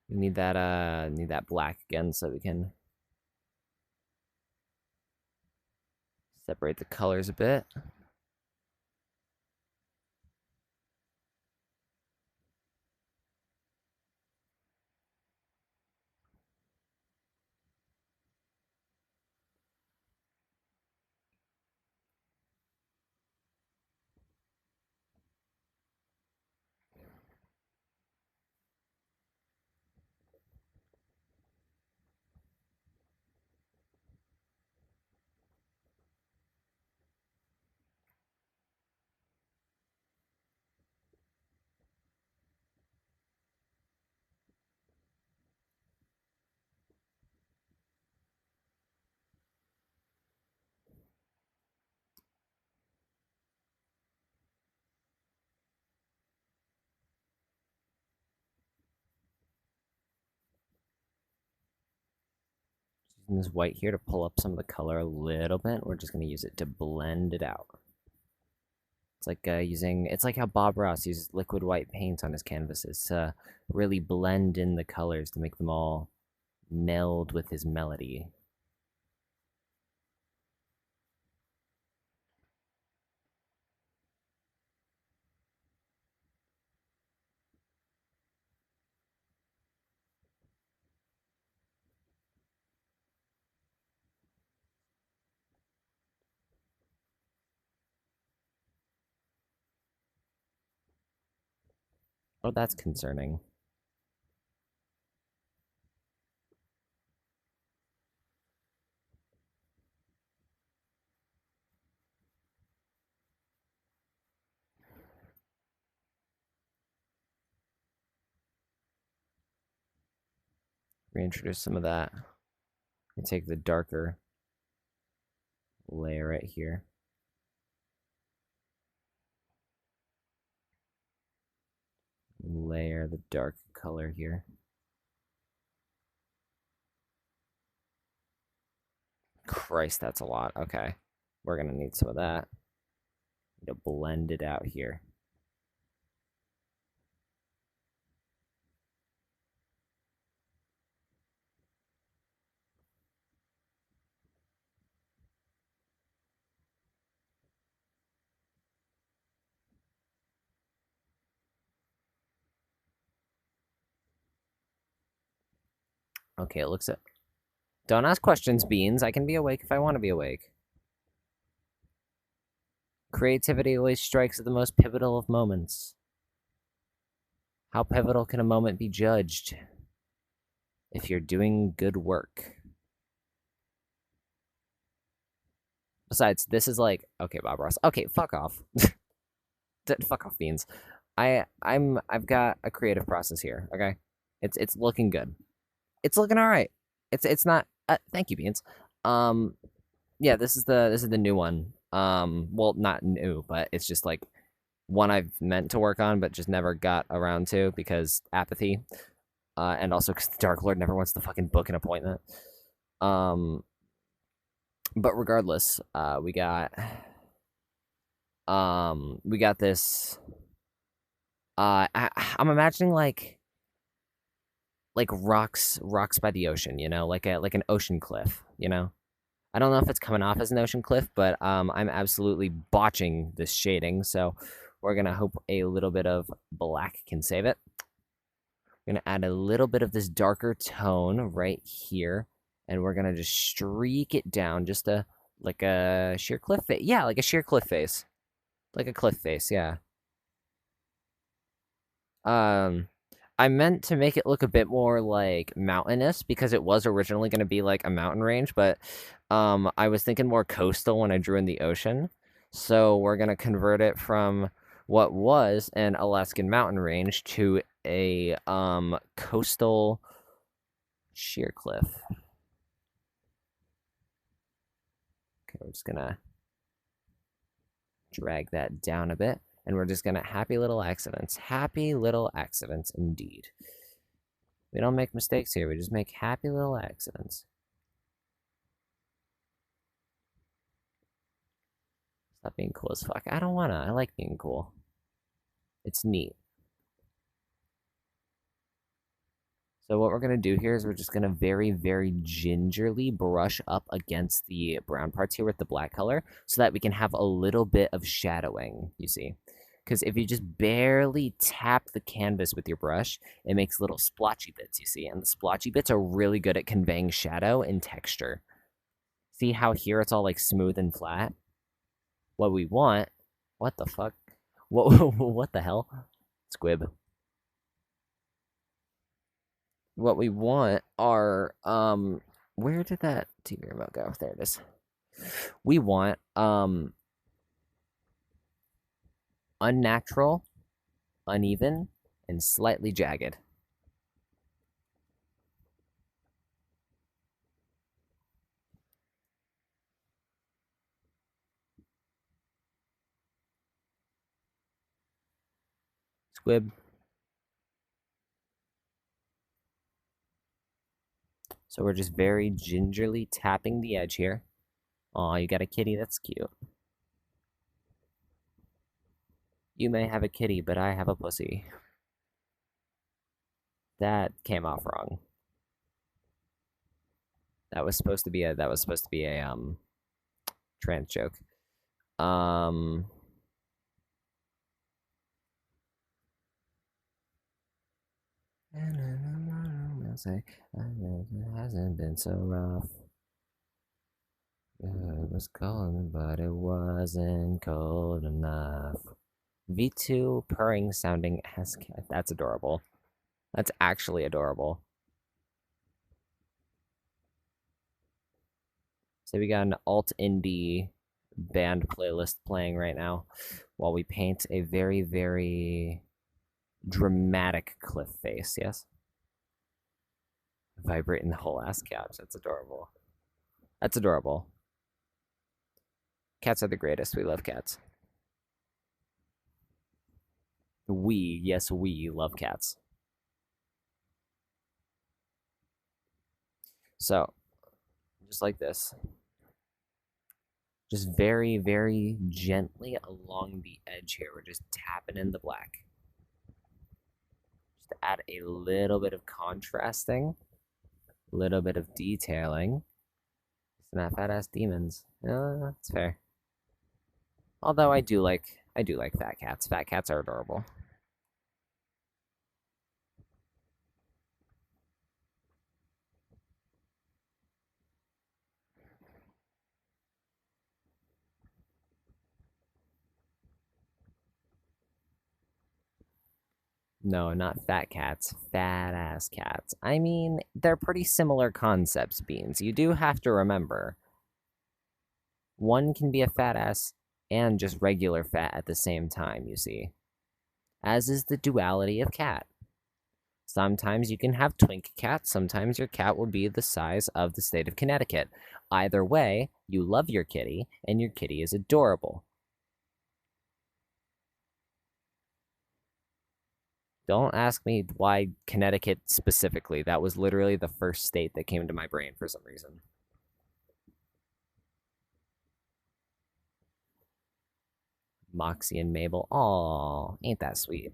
We need that black again so we can separate the colors a bit. Using this white here to pull up some of the color a little bit. We're just going to use it to blend it out. It's like it's like how Bob Ross uses liquid white paint on his canvases to really blend in the colors to make them all meld with his melody. Oh, that's concerning. Reintroduce some of that. And take the darker layer right here. Layer the dark color here. Christ, that's a lot. Okay. We're going to need some of that. To blend it out here. Okay, it looks at. Don't ask questions, Beans. I can be awake if I want to be awake. Creativity always strikes at the most pivotal of moments. How pivotal can a moment be judged? If you're doing good work. Besides, this is like, okay, Bob Ross. Okay, fuck off. Fuck off, Beans. I've got a creative process here. Okay, it's looking good. It's looking all right. It's not. Thank you, Beans. Yeah, this is the new one. Well, not new, but it's just like one I've meant to work on, but just never got around to because apathy. And also because the Dark Lord never wants to fucking book an appointment. But regardless, we got this. I'm imagining like rocks by the ocean, like an ocean cliff, I don't know if it's coming off as an ocean cliff, but I'm absolutely botching this shading, so we're gonna hope a little bit of black can save it. We're gonna add a little bit of this darker tone right here, and we're gonna just streak it down, just like a sheer cliff face. Yeah, like a sheer cliff face, like a cliff face. Yeah. Um, I meant to make it look a bit more like mountainous because it was originally going to be like a mountain range, but I was thinking more coastal when I drew in the ocean. So we're going to convert it from what was an Alaskan mountain range to a coastal sheer cliff. Okay, we're just going to drag that down a bit. And we're just going to happy little accidents. Happy little accidents indeed. We don't make mistakes here. We just make happy little accidents. Stop being cool as fuck. I don't wanna. I like being cool. It's neat. So what we're gonna do here is we're just gonna very, very gingerly brush up against the brown parts here with the black color so that we can have a little bit of shadowing, you see. Because if you just barely tap the canvas with your brush, it makes little splotchy bits, you see. And the splotchy bits are really good at conveying shadow and texture. See how here it's all like smooth and flat? What we want... What the fuck? What the hell? Squib. What we want are where did that TV remote go? There it is. We want unnatural, uneven, and slightly jagged. Squib. So we're just very gingerly tapping the edge here. Aw, you got a kitty, that's cute. You may have a kitty, but I have a pussy. That came off wrong. That was supposed to be a trans joke. Say, it hasn't been so rough. It was cold, but it wasn't cold enough. V2 purring sounding as that's adorable. That's actually adorable. So we got an alt indie band playlist playing right now while we paint a very, very dramatic cliff face, yes? Vibrating the whole ass couch. That's adorable. That's adorable. Cats are the greatest. We love cats. Yes, we love cats. So, just like this. Just very, very gently along the edge here. We're just tapping in the black. Just to add a little bit of contrasting, a little bit of detailing. Snap fat ass demons. That's fair. Although I do like fat cats. Fat cats are adorable. No, not fat cats, fat ass cats. I mean, they're pretty similar concepts, Beans. You do have to remember one can be a fat ass and just regular fat at the same time, you see. As is the duality of cat. Sometimes you can have twink cats, sometimes your cat will be the size of the state of Connecticut. Either way, you love your kitty, and your kitty is adorable. Don't ask me why Connecticut specifically. That was literally the first state that came to my brain for some reason. Moxie and Mabel. Aw, ain't that sweet.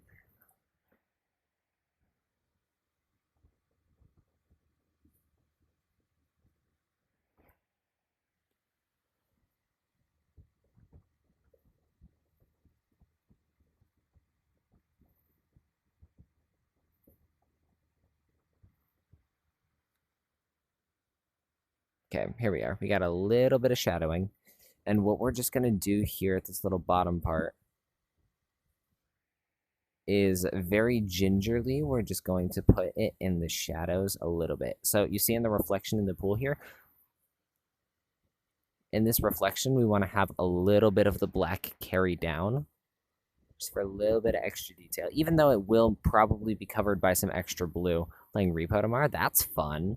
Okay, here we are. We got a little bit of shadowing. And what we're just going to do here at this little bottom part is very gingerly, we're just going to put it in the shadows a little bit. So you see in the reflection in the pool here, in this reflection, we want to have a little bit of the black carry down just for a little bit of extra detail, even though it will probably be covered by some extra blue. Playing Repo tomorrow, that's fun.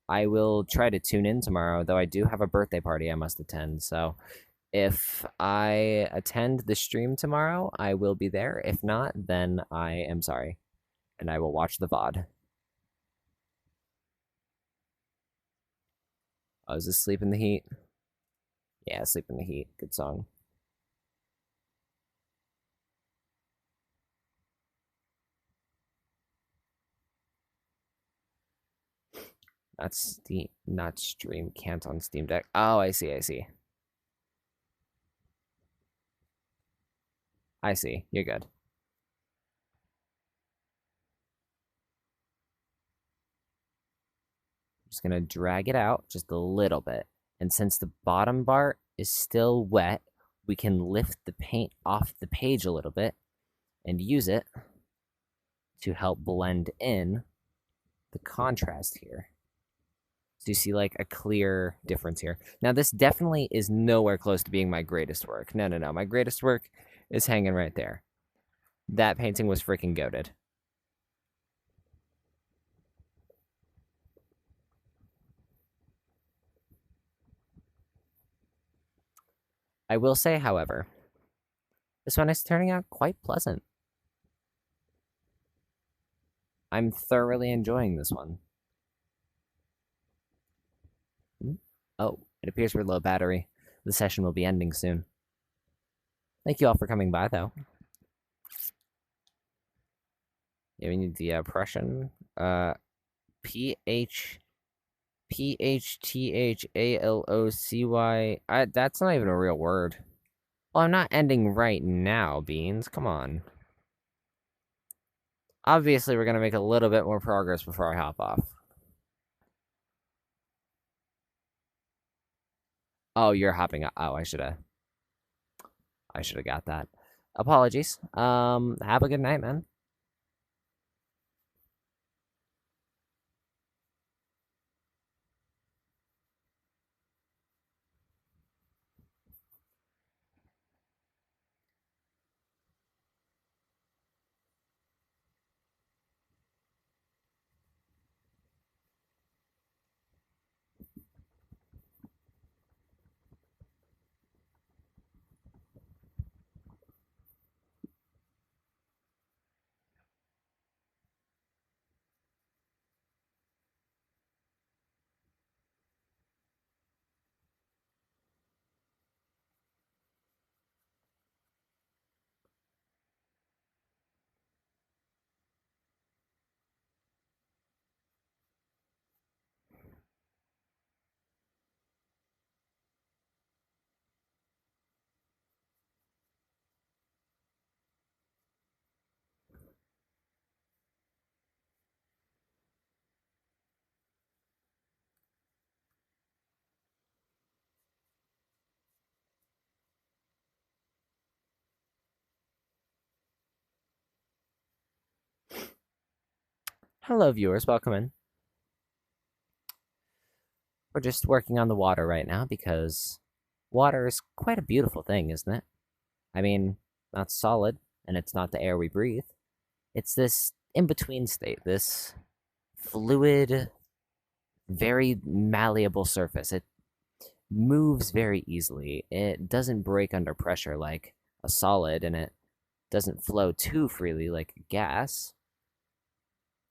I will try to tune in tomorrow, though I do have a birthday party I must attend. So if I attend the stream tomorrow, I will be there. If not, then I am sorry. And I will watch the VOD. Oh, is this Sleep in the Heat? Yeah, Sleep in the Heat. Good song. That's the not stream, can't on Steam Deck. Oh, I see, I see. I see. You're good. I'm just gonna drag it out just a little bit. And since the bottom bar is still wet, we can lift the paint off the page a little bit and use it to help blend in the contrast here. So you see like a clear difference here. Now this definitely is nowhere close to being my greatest work. No. My greatest work is hanging right there. That painting was freaking goated. I will say, however, this one is turning out quite pleasant. I'm thoroughly enjoying this one. Oh, it appears we're low battery. The session will be ending soon. Thank you all for coming by, though. Yeah, we need the Prussian. P-H... P-H-T-H-A-L-O-C-Y... That's not even a real word. Well, I'm not ending right now, Beans. Come on. Obviously, we're going to make a little bit more progress before I hop off. Oh, you're hopping up. Oh, I should have got that. Apologies. Have a good night, man. Hello, viewers. Welcome in. We're just working on the water right now because water is quite a beautiful thing, isn't it? I mean, not solid, and it's not the air we breathe. It's this in-between state, this fluid, very malleable surface. It moves very easily. It doesn't break under pressure like a solid, and it doesn't flow too freely like a gas.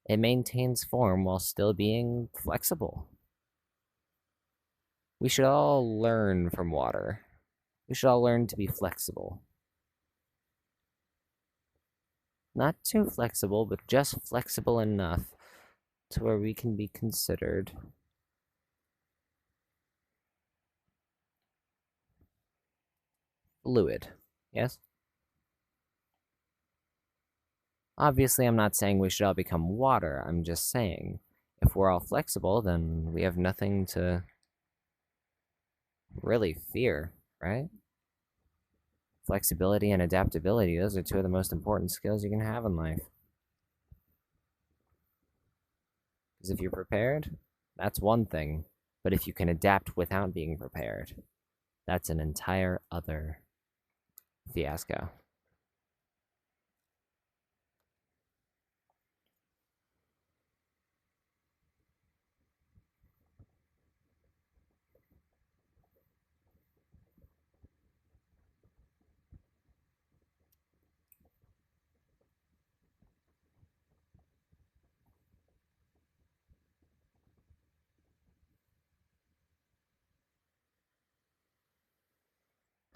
It maintains form while still being flexible. We should all learn from water. We should all learn to be flexible. Not too flexible, but just flexible enough to where we can be considered fluid. Yes? Obviously, I'm not saying we should all become water. I'm just saying, if we're all flexible, then we have nothing to really fear, right? Flexibility and adaptability, those are two of the most important skills you can have in life. Because if you're prepared, that's one thing. But if you can adapt without being prepared, that's an entire other fiasco.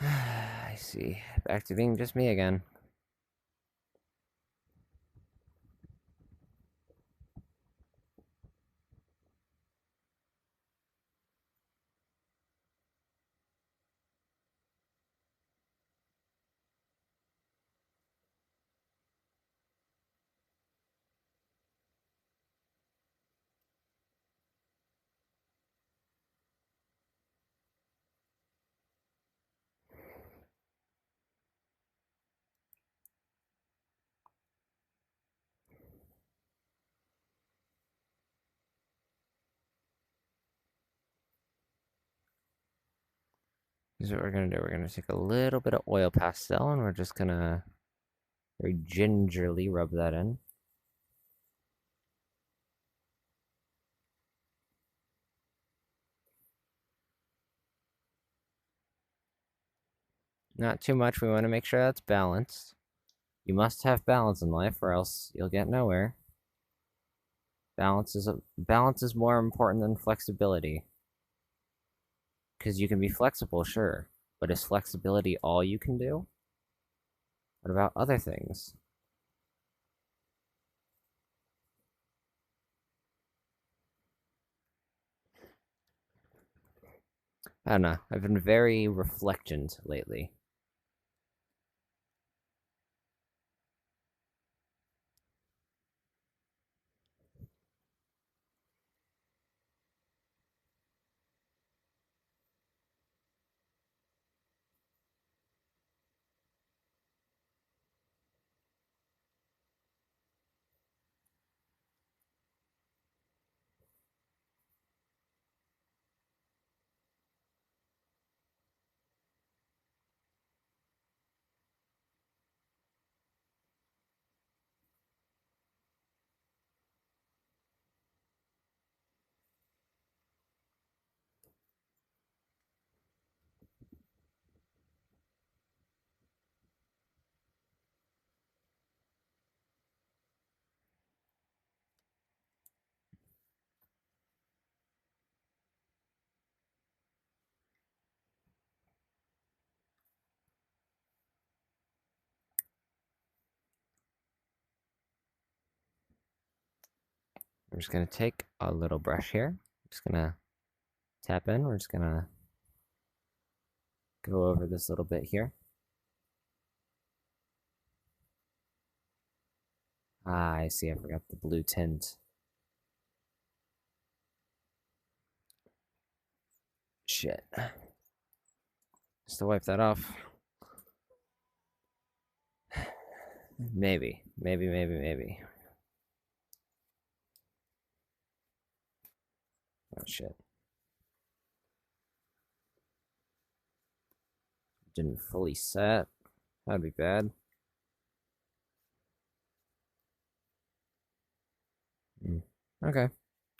I see. Back to being just me again. Here's what we're gonna do. We're gonna take a little bit of oil pastel and we're just gonna very gingerly rub that in. Not too much. We want to make sure that's balanced. You must have balance in life, or else you'll get nowhere. Balance is more important than flexibility. Because you can be flexible, sure, but is flexibility all you can do? What about other things? I don't know. I've been very reflectant lately. I'm just gonna take a little brush here. Just gonna tap in. We're just gonna go over this little bit here. Ah, I see. I forgot the blue tint. Shit. Just to wipe that off. Maybe. Maybe. Oh, shit. Didn't fully set. That'd be bad. Okay.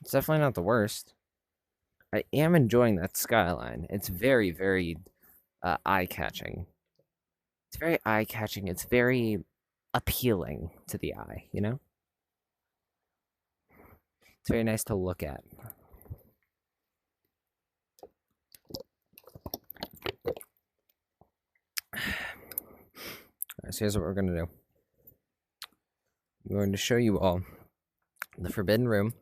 It's definitely not the worst. I am enjoying that skyline. It's very eye-catching. It's very eye-catching. It's very appealing to the eye, you know? It's very nice to look at. Alright, so here's what we're going to do. I'm going to show you all the Forbidden Room.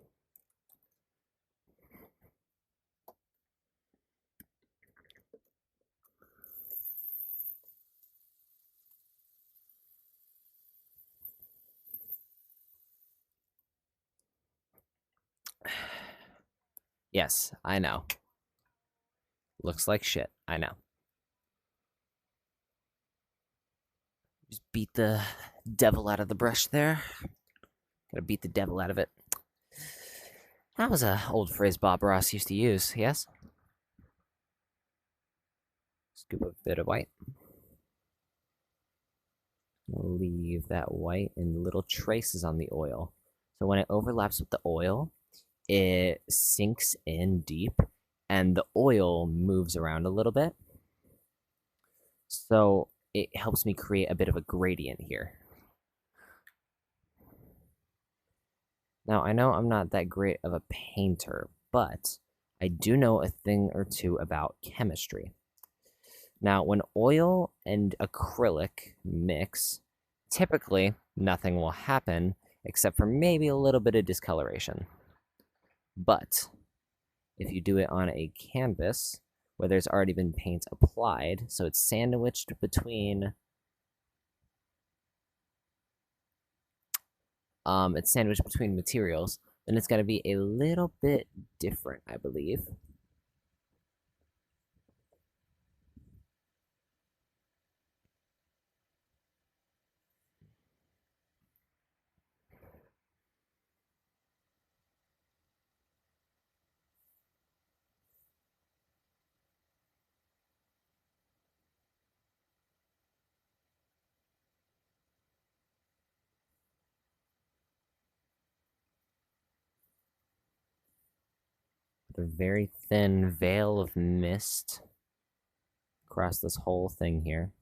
Yes, I know. Looks like shit. I know. Just beat the devil out of the brush there. Gotta beat the devil out of it. That was an old phrase Bob Ross used to use, yes? Scoop a bit of white. We'll leave that white in little traces on the oil. So when it overlaps with the oil, it sinks in deep and the oil moves around a little bit. So it helps me create a bit of a gradient here. Now, I know I'm not that great of a painter, but I do know a thing or two about chemistry. Now, when oil and acrylic mix, typically nothing will happen except for maybe a little bit of discoloration. But if you do it on a canvas where there's already been paint applied, so it's sandwiched between materials, then it's going to be a little bit different, I believe. A very thin veil of mist across this whole thing here.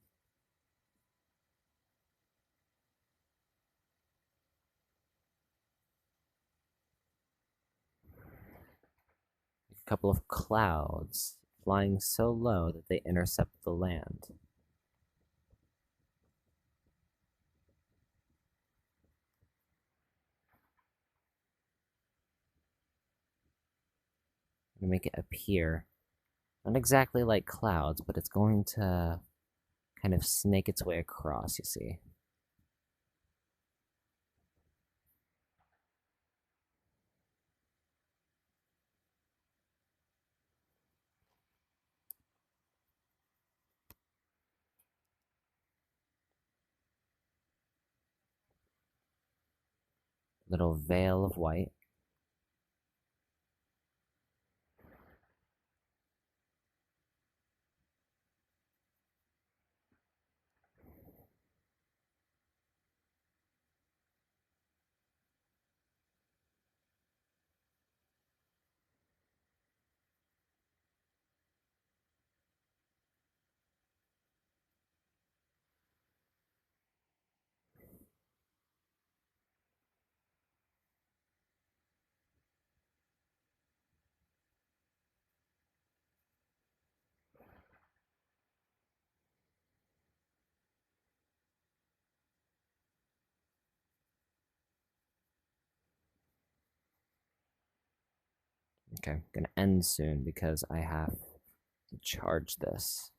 A couple of clouds flying so low that they intercept the land. I'm gonna make it appear not exactly like clouds, but it's going to kind of snake its way across, you see. Little veil of white. Okay, gonna end soon because I have to charge this.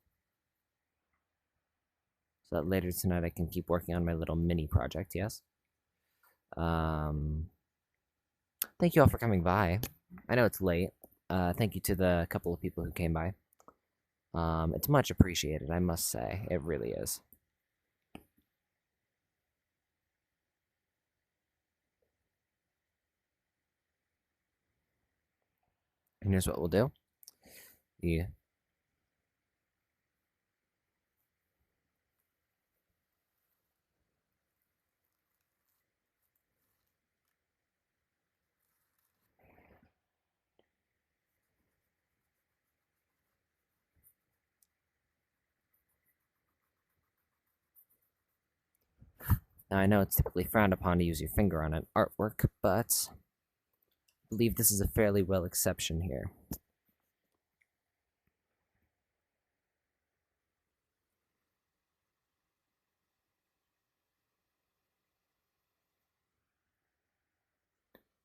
So that later tonight I can keep working on my little mini project, yes? Um, Thank you all for coming by. I know it's late. Thank you to the couple of people who came by. It's much appreciated, I must say. It really is. And here's what we'll do. Yeah. Now I know it's typically frowned upon to use your finger on an artwork, but I believe this is a fairly well exception here.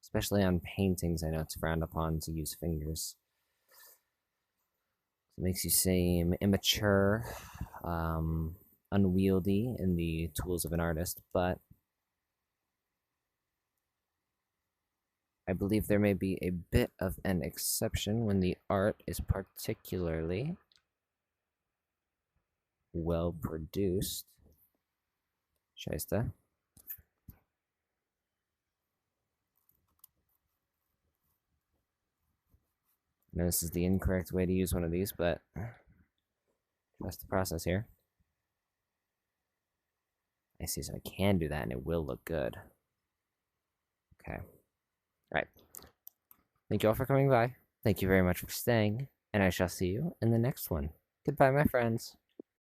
Especially on paintings, I know it's frowned upon to use fingers. It makes you seem immature, unwieldy in the tools of an artist, but I believe there may be a bit of an exception when the art is particularly well produced. Scheisse. Now, this is the incorrect way to use one of these, but trust the process here. I see, so I can do that and it will look good. Okay. All right. Thank you all for coming by. Thank you very much for staying, and I shall see you in the next one. Goodbye, my friends.